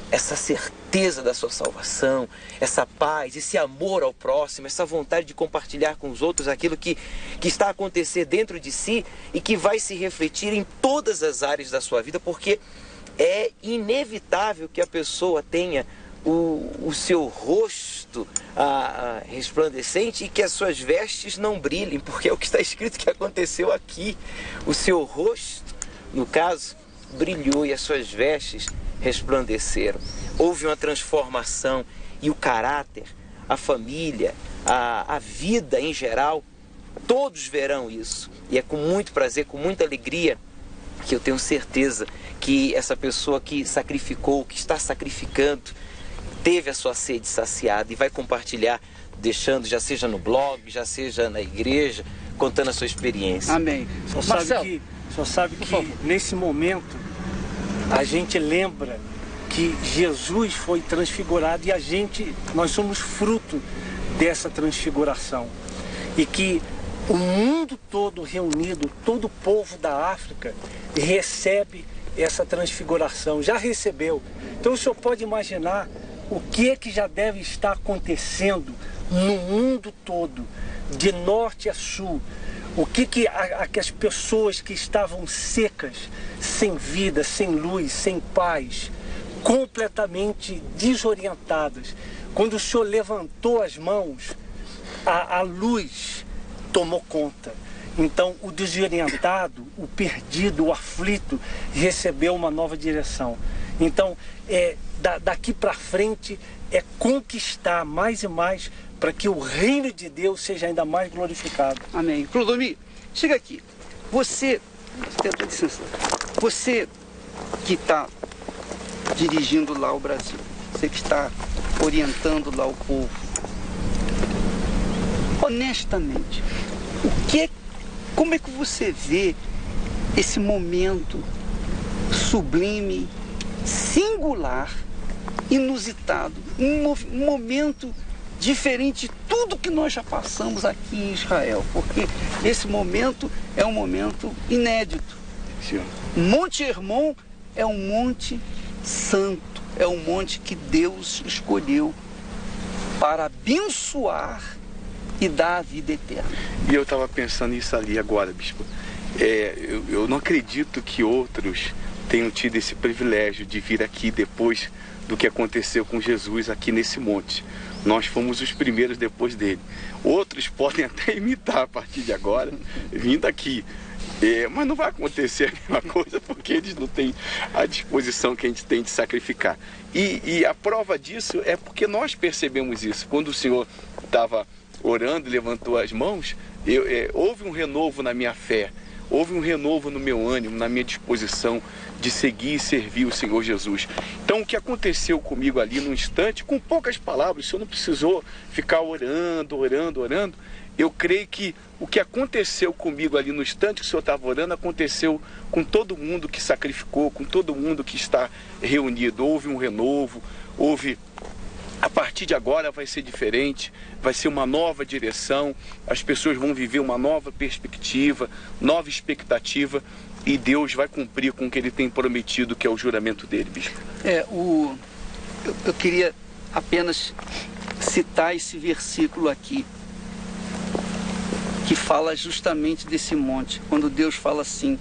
essa certeza da sua salvação, essa paz, esse amor ao próximo, essa vontade de compartilhar com os outros aquilo que está a acontecer dentro de si e que vai se refletir em todas as áreas da sua vida, porque é inevitável que a pessoa tenha o seu rosto resplandecente e que as suas vestes não brilhem, porque é o que está escrito que aconteceu aqui. O seu rosto, no caso, brilhou e as suas vestes resplandeceram. Houve uma transformação e o caráter, a família, a vida em geral, todos verão isso. E é com muito prazer, com muita alegria, que eu tenho certeza que essa pessoa que sacrificou, que está sacrificando, teve a sua sede saciada e vai compartilhar, deixando, já seja no blog, já seja na igreja, contando a sua experiência. Amém. Só sabe que nesse momento a gente lembra que Jesus foi transfigurado e nós somos fruto dessa transfiguração. E que o mundo todo reunido, todo o povo da África recebe essa transfiguração, já recebeu. Então o senhor pode imaginar o que já deve estar acontecendo no mundo todo, de norte a sul. O que as pessoas que estavam secas, sem vida, sem luz, sem paz, completamente desorientadas. Quando o senhor levantou as mãos, a luz tomou conta. Então o desorientado, o perdido, o aflito recebeu uma nova direção. Então daqui para frente é conquistar mais e mais para que o reino de Deus seja ainda mais glorificado. Amém. Clodomir, chega aqui. Você que está dirigindo lá o Brasil, você que está orientando lá o povo, honestamente, como é que você vê esse momento sublime, singular, inusitado, um momento diferente de tudo que nós já passamos aqui em Israel, porque esse momento é um momento inédito. Sim. Monte Hermon é um monte santo, é um monte que Deus escolheu para abençoar e dá a vida eterna. E eu estava pensando nisso ali agora, bispo. Eu não acredito que outros tenham tido esse privilégio de vir aqui depois do que aconteceu com Jesus aqui nesse monte. Nós fomos os primeiros depois dele. Outros podem até imitar a partir de agora, vindo aqui. Mas não vai acontecer a mesma coisa, porque eles não têm a disposição que a gente tem de sacrificar. E a prova disso é porque nós percebemos isso. Quando o Senhor estava orando e levantou as mãos, houve um renovo na minha fé, houve um renovo no meu ânimo, na minha disposição de seguir e servir o Senhor Jesus. Então, o que aconteceu comigo ali no instante, com poucas palavras, o Senhor não precisou ficar orando. Eu creio que o que aconteceu comigo ali no instante que o Senhor estava orando, aconteceu com todo mundo que sacrificou, com todo mundo que está reunido. Houve um renovo, a partir de agora vai ser diferente, vai ser uma nova direção, as pessoas vão viver uma nova perspectiva, nova expectativa, e Deus vai cumprir com o que Ele tem prometido, que é o juramento dele, bispo. Eu queria apenas citar esse versículo aqui, que fala justamente desse monte, quando Deus fala assim: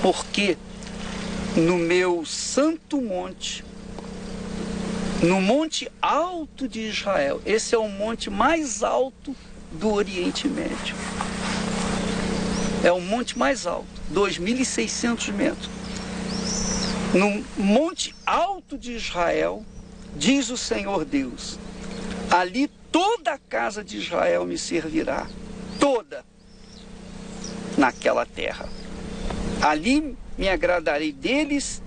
porque no meu santo monte, no monte alto de Israel, esse é o monte mais alto do Oriente Médio, é o monte mais alto, 2.600 metros. No monte alto de Israel, diz o Senhor Deus, ali toda a casa de Israel me servirá, toda, naquela terra. Ali me agradarei deles,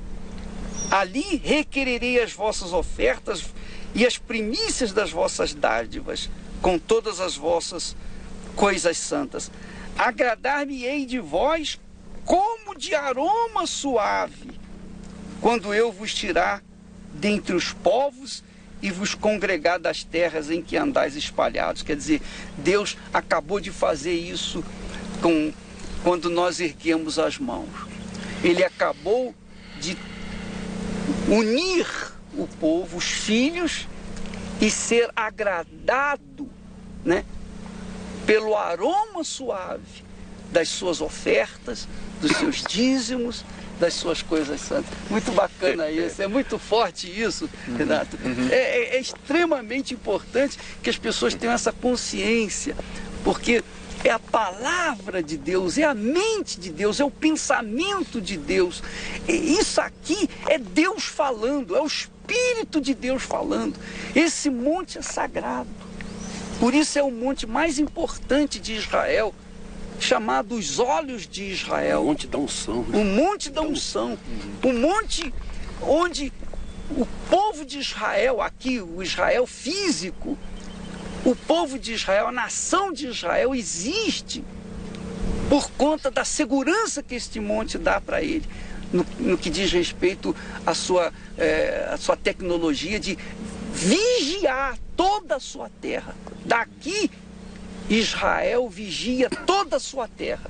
ali requererei as vossas ofertas e as primícias das vossas dádivas, com todas as vossas coisas santas. Agradar-me-ei de vós como de aroma suave, quando eu vos tirar dentre os povos e vos congregar das terras em que andais espalhados. Quer dizer, Deus acabou de fazer isso quando nós erguemos as mãos. Ele acabou de unir o povo, os filhos, e ser agradado, né, pelo aroma suave das suas ofertas, dos seus dízimos, das suas coisas santas. Muito bacana isso, é muito forte isso, Renato. É extremamente importante que as pessoas tenham essa consciência, porque é a palavra de Deus, é a mente de Deus, é o pensamento de Deus. E isso aqui é Deus falando, é o Espírito de Deus falando. Esse monte é sagrado. Por isso é o monte mais importante de Israel, chamado os Olhos de Israel. O Monte da Unção. O Monte da Unção. O monte onde o povo de Israel, aqui, o Israel físico, o povo de Israel, a nação de Israel existe por conta da segurança que este monte dá para ele, no que diz respeito à sua tecnologia de vigiar toda a sua terra. Daqui, Israel vigia toda a sua terra.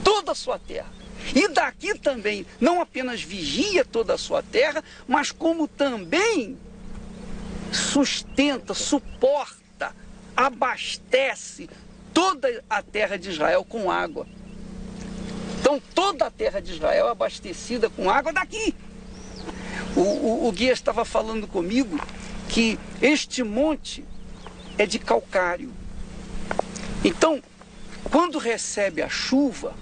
Toda a sua terra. E daqui também, não apenas vigia toda a sua terra, mas como também sustenta, suporta, abastece toda a terra de Israel com água. Então toda a terra de Israel é abastecida com água daqui. O guia estava falando comigo que este monte é de calcário. Então, quando recebe a chuva,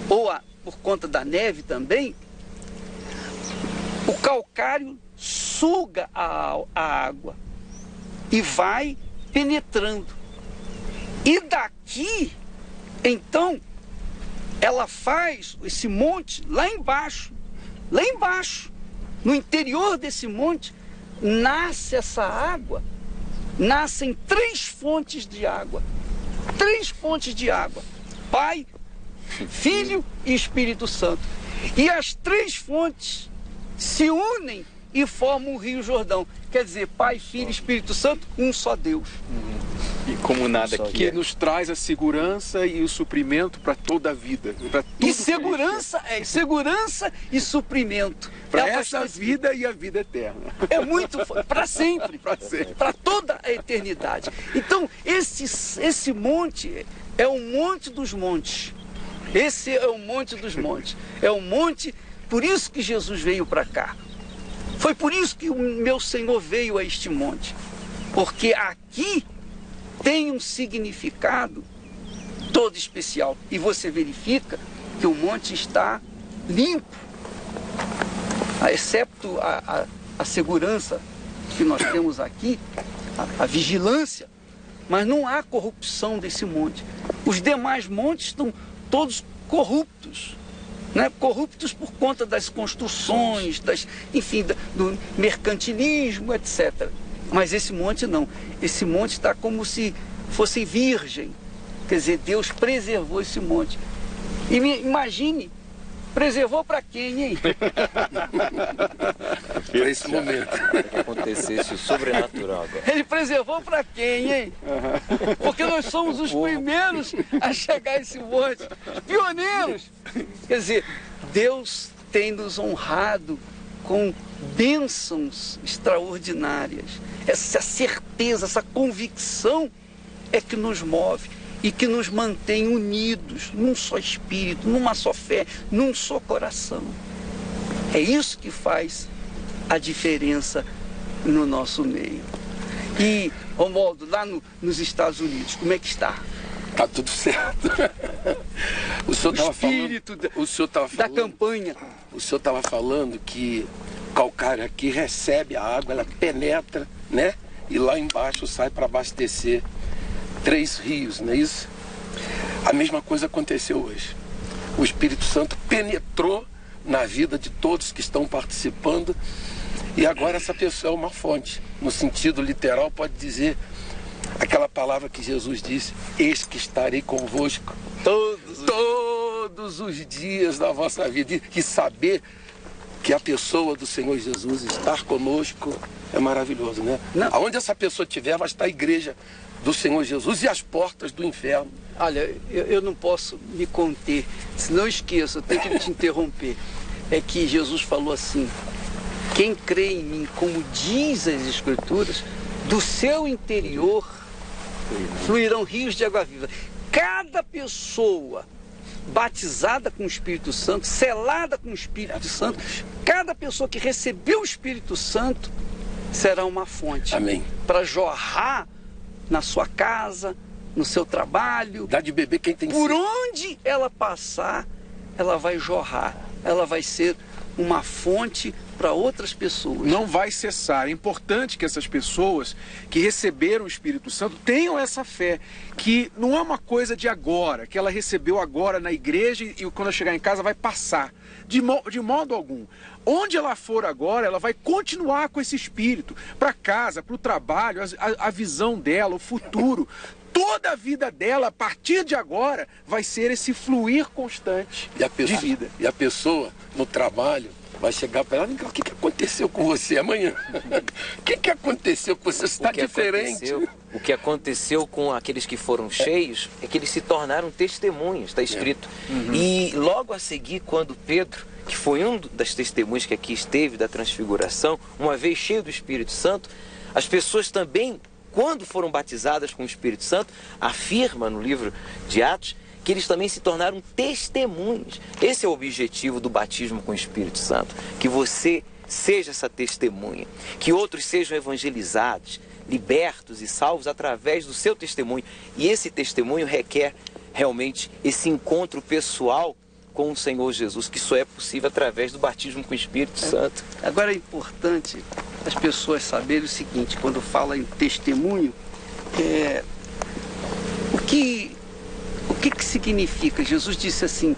ou por conta da neve também, o calcário suga a água e vai penetrando. E daqui, então, ela faz esse monte lá embaixo, no interior desse monte, nasce essa água, nascem 3 fontes de água. 3 fontes de água: Pai, Filho e Espírito Santo. E as 3 fontes se unem e formam o Rio Jordão. Quer dizer, Pai, Filho e Espírito Santo, um só Deus. E como nada aqui Que nos traz a segurança e o suprimento para toda a vida. E segurança e suprimento. Para essa vida e a vida eterna. É muito, para sempre. Para sempre. Para toda a eternidade. Então, esse monte é o monte dos montes. Esse é o monte dos montes. É o monte, por isso que Jesus veio para cá. Foi por isso que o meu Senhor veio a este monte. Porque aqui tem um significado todo especial. E você verifica que o monte está limpo, excepto a segurança que nós temos aqui, a vigilância, mas não há corrupção desse monte. Os demais montes estão todos corruptos, né? Corruptos por conta das construções, enfim, do mercantilismo, etc. Mas esse monte não. Esse monte está como se fosse virgem. Quer dizer, Deus preservou esse monte. E imagine, preservou para quem, hein? Para esse momento. Que acontecesse o sobrenatural agora. Ele preservou para quem, hein? Porque nós somos os primeiros a chegar a esse monte. Pioneiros. Quer dizer, Deus tem nos honrado com bênçãos extraordinárias. Essa certeza, essa convicção é que nos move e que nos mantém unidos num só espírito, numa só fé, num só coração. É isso que faz a diferença no nosso meio. E, Romualdo, lá nos Estados Unidos, como é que está? Tá tudo certo. O senhor estava falando da campanha. O senhor estava falando que o calcário aqui recebe a água, ela penetra, né? E lá embaixo sai para abastecer 3 rios, não é isso? A mesma coisa aconteceu hoje. O Espírito Santo penetrou na vida de todos que estão participando e agora essa pessoa é uma fonte. No sentido literal pode dizer aquela palavra que Jesus disse: eis que estarei convosco todos os dias da vossa vida. E saber que a pessoa do Senhor Jesus estar conosco é maravilhoso, né? Não. Aonde essa pessoa estiver, vai estar a igreja do Senhor Jesus e as portas do inferno. Olha, eu não posso me conter, senão eu esqueço, eu tenho que te interromper. É que Jesus falou assim: quem crê em mim, como diz as Escrituras, do seu interior fluirão rios de água viva. Cada pessoa batizada com o Espírito Santo, selada com o Espírito Santo, cada pessoa que recebeu o Espírito Santo será uma fonte. Amém. Para jorrar na sua casa, no seu trabalho. Dá de beber quem tem Por sede. onde ela passar, ela vai jorrar. Ela vai ser uma fonte para outras pessoas. Não vai cessar. É importante que essas pessoas que receberam o Espírito Santo tenham essa fé, que não é uma coisa de agora, que ela recebeu agora na igreja e quando ela chegar em casa vai passar. De modo algum. Onde ela for agora, ela vai continuar com esse espírito. Para casa, para o trabalho, a visão dela, o futuro. Toda a vida dela, a partir de agora, vai ser esse fluir constante de vida. E a pessoa, no trabalho, vai chegar para ela: o que aconteceu com você amanhã? O que aconteceu com você? Você está diferente. O que aconteceu com aqueles que foram cheios é que eles se tornaram testemunhas, está escrito. E logo a seguir, quando Pedro, que foi um das testemunhas que aqui esteve da transfiguração, uma vez cheio do Espírito Santo, as pessoas também, quando foram batizadas com o Espírito Santo, afirma no livro de Atos que eles também se tornaram testemunhas. Esse é o objetivo do batismo com o Espírito Santo, que você seja essa testemunha, que outros sejam evangelizados, libertos e salvos através do seu testemunho. E esse testemunho requer realmente esse encontro pessoal com o Senhor Jesus, que só é possível através do batismo com o Espírito Santo. Agora é importante as pessoas saberem o seguinte: quando fala em testemunho, o que significa? Jesus disse assim: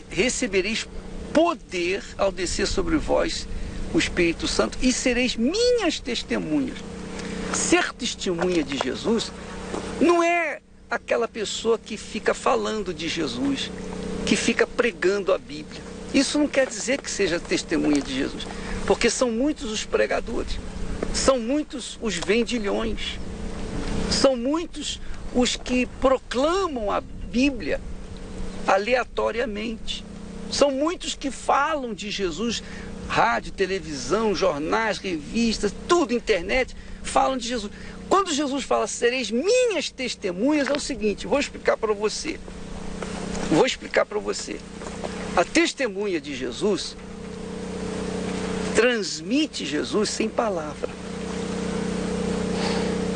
recebereis poder ao descer sobre vós o Espírito Santo e sereis minhas testemunhas. Ser testemunha de Jesus não é aquela pessoa que fica falando de Jesus, que fica pregando a Bíblia. Isso não quer dizer que seja testemunha de Jesus, Porque são muitos os pregadores, são muitos os vendilhões, são muitos os que proclamam a Bíblia aleatoriamente. São muitos que falam de Jesus, rádio, televisão, jornais, revistas, tudo, internet, falam de Jesus. Quando Jesus fala, sereis minhas testemunhas, é o seguinte, vou explicar para você. A testemunha de Jesus transmite Jesus sem palavra.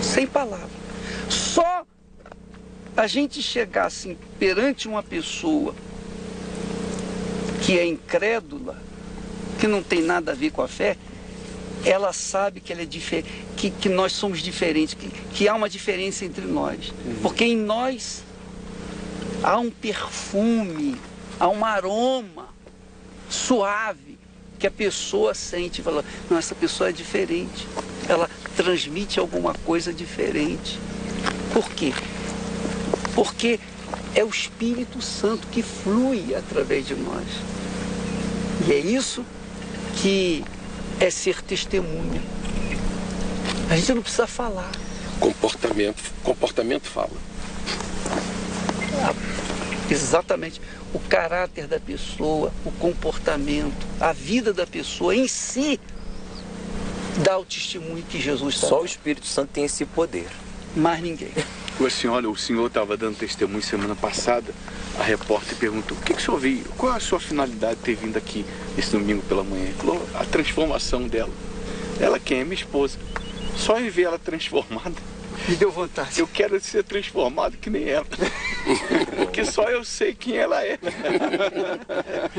Sem palavra. Só a gente chegar assim perante uma pessoa que é incrédula, que não tem nada a ver com a fé, ela sabe que ela é que nós somos diferentes, que há uma diferença entre nós. Porque em nós há um perfume, há um aroma suave que a pessoa sente e fala, não, essa pessoa é diferente. Ela transmite alguma coisa diferente. Por quê? Porque é o Espírito Santo que flui através de nós. E é isso que é ser testemunha. A gente não precisa falar. Comportamento fala. Exatamente. O caráter da pessoa, o comportamento, a vida da pessoa em si dá o testemunho que Jesus está. Só o Espírito Santo tem esse poder. Mais ninguém. O senhor estava dando testemunho semana passada, a repórter perguntou, o que o senhor veio? Qual é a sua finalidade de ter vindo aqui esse domingo pela manhã? Ele falou, a transformação dela. Ela quem é minha esposa. Só em ver ela transformada, me deu vontade. Eu quero ser transformado que nem ela. Porque só eu sei quem ela é.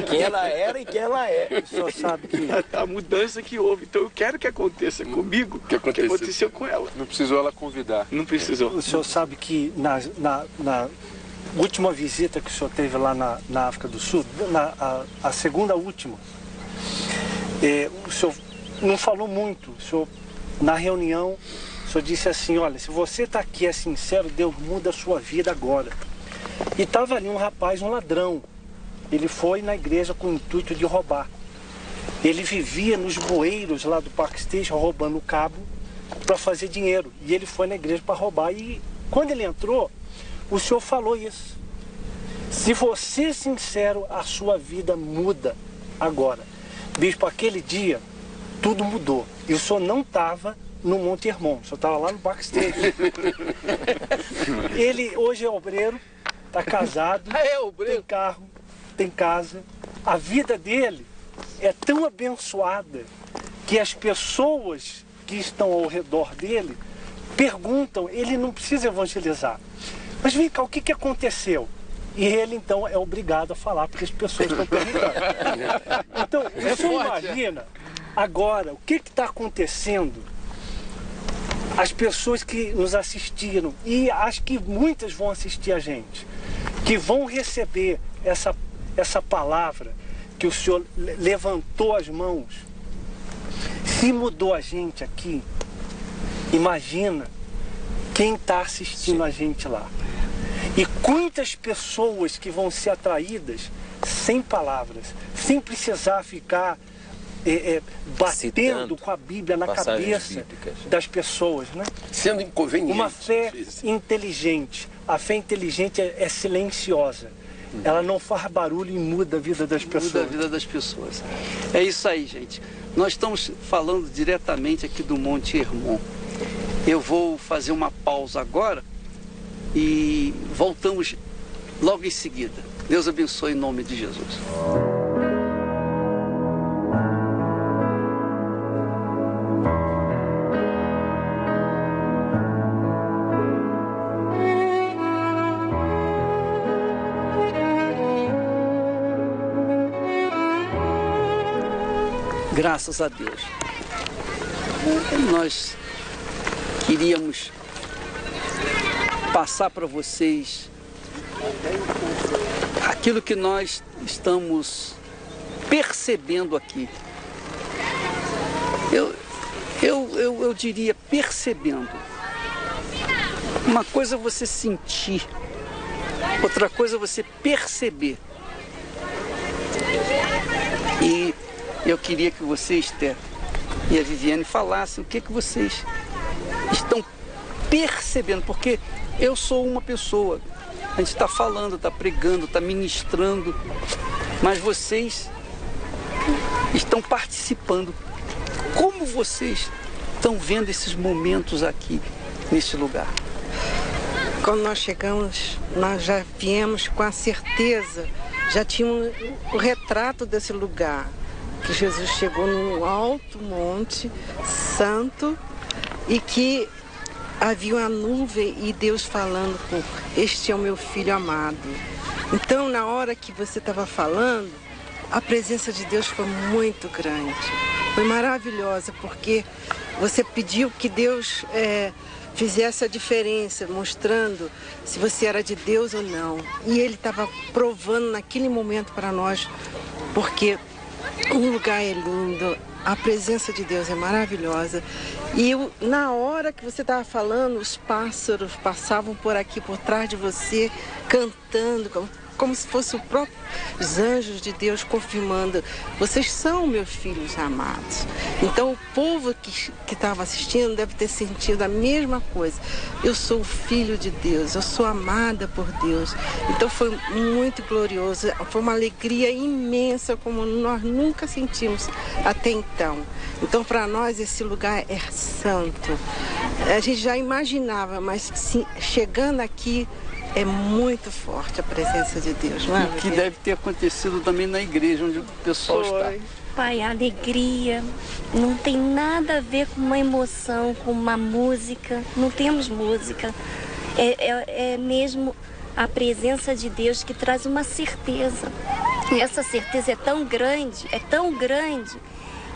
Quem ela era e quem ela é. O senhor sabe que... A mudança que houve. Então eu quero que aconteça comigo o que aconteceu com ela. Não precisou ela convidar. Não precisou. O senhor sabe que na última visita que o senhor teve lá na África do Sul, a segunda última, o senhor não falou muito. O senhor, na reunião, o senhor disse assim, olha, se você está aqui é sincero, Deus muda a sua vida agora. E estava ali um rapaz, um ladrão. Ele foi na igreja com o intuito de roubar. Ele vivia nos bueiros lá do Parque Stage, roubando cabo para fazer dinheiro. E ele foi na igreja para roubar. E quando ele entrou, o senhor falou isso. Se você é sincero, a sua vida muda agora. Bispo, aquele dia, tudo mudou. E o senhor não estava no Monte Hermon, o senhor estava lá no Parque Stage. Ele hoje é obreiro, está casado, tem carro, tem casa. A vida dele é tão abençoada que as pessoas que estão ao redor dele perguntam, ele não precisa evangelizar. Mas vem cá, o que aconteceu? E ele então é obrigado a falar, porque as pessoas estão perguntando. Então, você imagina agora o que está acontecendo? As pessoas que nos assistiram, e acho que muitas vão assistir a gente, que vão receber essa palavra que o Senhor levantou as mãos. Se mudou a gente aqui, imagina quem está assistindo a gente lá. E quantas pessoas que vão ser atraídas sem palavras, sem precisar ficar batendo com a Bíblia na cabeça das pessoas, né? Sendo inconveniente. Uma fé inteligente. A fé inteligente é silenciosa. Ela não faz barulho e muda a vida das pessoas. Muda a vida das pessoas. É isso aí, gente. Nós estamos falando diretamente aqui do Monte Hermon. Eu vou fazer uma pausa agora e voltamos logo em seguida. Deus abençoe em nome de Jesus. Graças a Deus. Nós queríamos passar para vocês aquilo que nós estamos percebendo aqui. Eu diria percebendo. Uma coisa é você sentir, outra coisa é você perceber. E Eu queria que você, Esther, e a Viviane falassem o que vocês estão percebendo, porque eu sou uma pessoa, a gente está falando, está pregando, está ministrando, mas vocês estão participando. Como vocês estão vendo esses momentos aqui, nesse lugar? Quando nós chegamos, nós já viemos com a certeza, já tínhamos o retrato desse lugar, que Jesus chegou num alto monte santo e que havia uma nuvem e Deus falando com: este é o meu filho amado. Então, na hora que você estava falando, a presença de Deus foi muito grande, foi maravilhosa, porque você pediu que Deus fizesse a diferença, mostrando se você era de Deus ou não. E Ele estava provando naquele momento para nós, porque o lugar é lindo, a presença de Deus é maravilhosa. E na hora que você estava falando, os pássaros passavam por aqui, por trás de você, cantando, como se fossem os próprios anjos de Deus confirmando: vocês são meus filhos amados. Então o povo que estava assistindo deve ter sentido a mesma coisa. Eu sou o filho de Deus, eu sou amada por Deus. Então foi muito glorioso, foi uma alegria imensa como nós nunca sentimos até então. Então para nós esse lugar é santo. A gente já imaginava, mas chegando aqui, é muito forte a presença de Deus, não é? O que deve ter acontecido também na igreja onde o pessoal está. Pai, a alegria não tem nada a ver com uma emoção, com uma música. Não temos música. É mesmo a presença de Deus que traz uma certeza. E essa certeza é tão grande,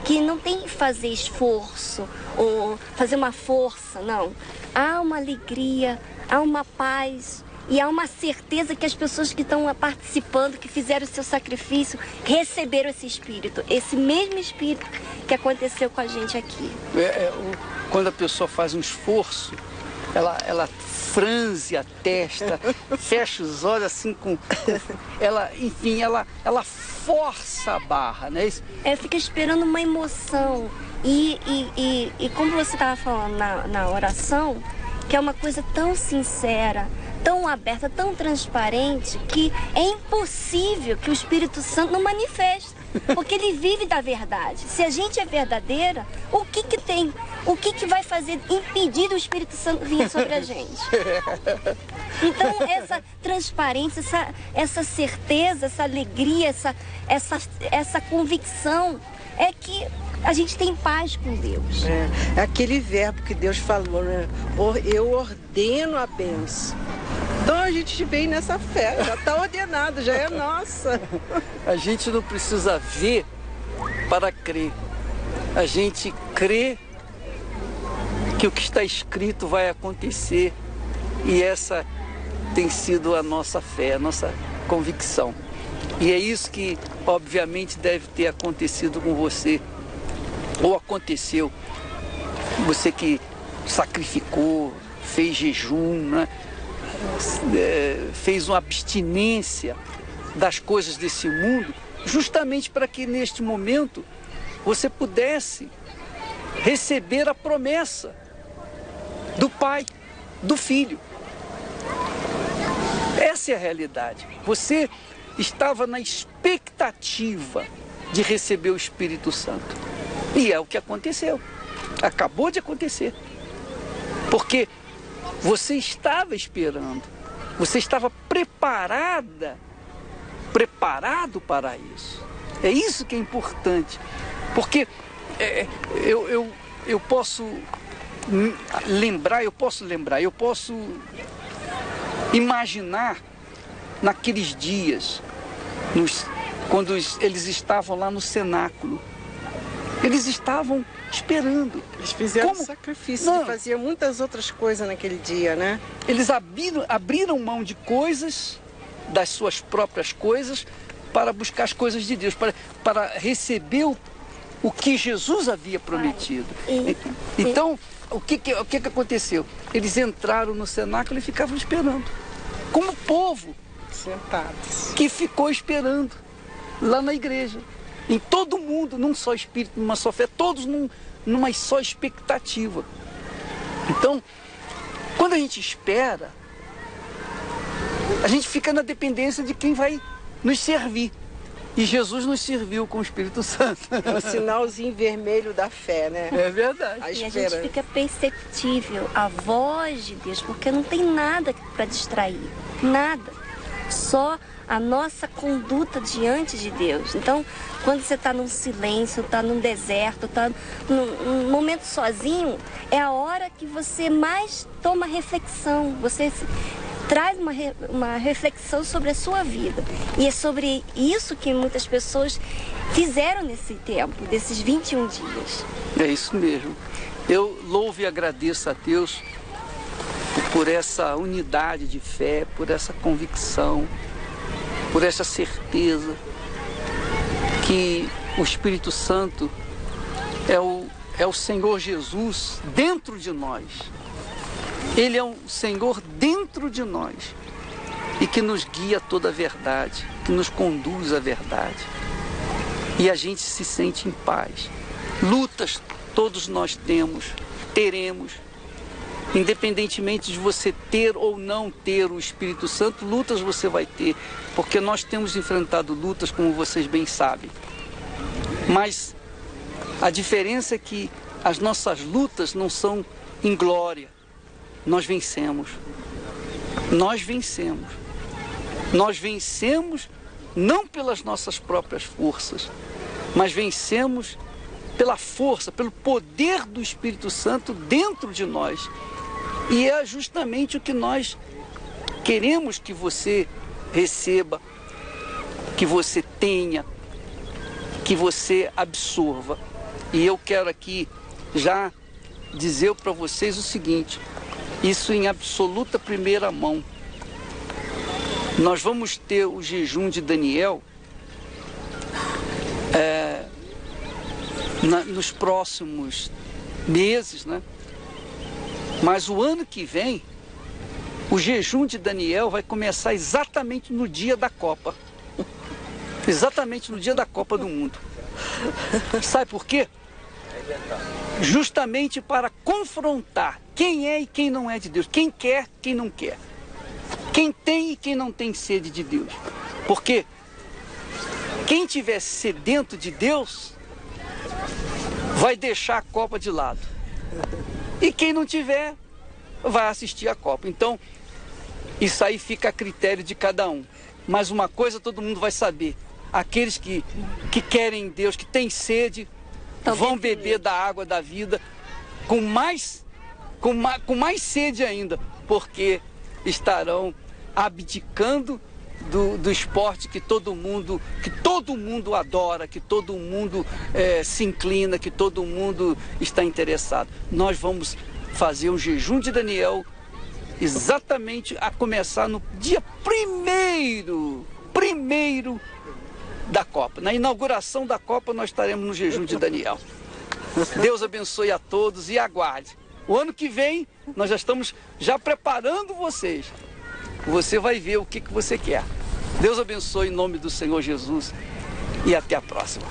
que não tem que fazer esforço ou fazer uma força, não. Há uma alegria, há uma paz. E há uma certeza que as pessoas que estão participando, que fizeram o seu sacrifício, receberam esse Espírito. Esse mesmo Espírito que aconteceu com a gente aqui. Quando a pessoa faz um esforço, ela franze a testa, fecha os olhos assim ela força a barra, né? Fica esperando uma emoção. E como você estava falando na oração, que é uma coisa tão sincera, tão aberta, tão transparente, que é impossível que o Espírito Santo não manifeste, porque ele vive da verdade. Se a gente é verdadeira, o que vai fazer impedir do Espírito Santo vir sobre a gente? Então essa transparência, essa certeza, essa alegria, essa convicção é que a gente tem paz com Deus. É aquele verbo que Deus falou, né? Eu ordeno a bênção. Então a gente vem nessa fé, já está ordenado, já é nossa. A gente não precisa ver para crer. A gente crê que o que está escrito vai acontecer. E essa tem sido a nossa fé, a nossa convicção. E é isso que, obviamente, deve ter acontecido com você. Ou aconteceu. Você que sacrificou, fez jejum, né? Fez uma abstinência das coisas desse mundo, justamente para que neste momento você pudesse receber a promessa do Pai, do Filho. Essa é a realidade. Você estava na expectativa de receber o Espírito Santo. E é o que aconteceu. Acabou de acontecer. Porque você estava esperando. Você estava preparado para isso. É isso que é importante. Porque eu posso imaginar naqueles dias, quando eles estavam lá no cenáculo. Eles estavam esperando. Eles fizeram sacrifício, de fazer muitas outras coisas naquele dia, né? Eles abriram mão de coisas, das suas próprias coisas, para buscar as coisas de Deus, para receber o que Jesus havia prometido. Então, o que aconteceu? Eles entraram no cenáculo e ficavam esperando. Como o povo sentados, que ficou esperando lá na igreja. em todo mundo, num só espírito, numa só fé, todos numa só expectativa. Então, quando a gente espera, a gente fica na dependência de quem vai nos servir. E Jesus nos serviu com o Espírito Santo. É o sinalzinho vermelho da fé, né? É verdade. A E a espera. gente fica perceptível a voz de Deus, porque não tem nada para distrair, nada. Só a nossa conduta diante de Deus. Então, quando você está num silêncio, está num deserto, está num momento sozinho, é a hora que você mais toma reflexão. Você traz uma reflexão sobre a sua vida. E é sobre isso que muitas pessoas fizeram nesse tempo, desses 21 dias. É isso mesmo. Eu louvo e agradeço a Deus por essa unidade de fé, por essa convicção, por essa certeza que o Espírito Santo é o Senhor Jesus dentro de nós. Ele é o Senhor dentro de nós e que nos guia a toda a verdade, que nos conduz à verdade. E a gente se sente em paz. Lutas todos nós teremos. Independentemente de você ter ou não ter o Espírito Santo, lutas você vai ter, porque nós temos enfrentado lutas, como vocês bem sabem. Mas a diferença é que as nossas lutas não são em glória. Nós vencemos. Nós vencemos. Nós vencemos não pelas nossas próprias forças, mas vencemos pela força, pelo poder do Espírito Santo dentro de nós. E é justamente o que nós queremos que você receba, que você tenha, que você absorva. E eu quero aqui já dizer para vocês o seguinte, isso em absoluta primeira mão. Nós vamos ter o jejum de Daniel nos próximos meses, né? Mas o ano que vem, o jejum de Daniel vai começar exatamente no dia da Copa. Exatamente no dia da Copa do Mundo. Sabe por quê? Justamente para confrontar quem é e quem não é de Deus. Quem quer, quem não quer. Quem tem e quem não tem sede de Deus. Porque quem tiver sedento de Deus vai deixar a Copa de lado. E quem não tiver, vai assistir a Copa. Então, isso aí fica a critério de cada um. Mas uma coisa todo mundo vai saber. Aqueles que querem Deus, que têm sede, vão beber da água da vida com mais sede ainda, porque estarão abdicando do esporte que todo mundo adora, que todo mundo se inclina, que todo mundo está interessado. Nós vamos fazer um jejum de Daniel exatamente a começar no dia primeiro da Copa. Na inauguração da Copa nós estaremos no jejum de Daniel. Deus abençoe a todos e aguarde. O ano que vem nós já estamos preparando vocês. Você vai ver o que você quer. Deus abençoe em nome do Senhor Jesus e até a próxima.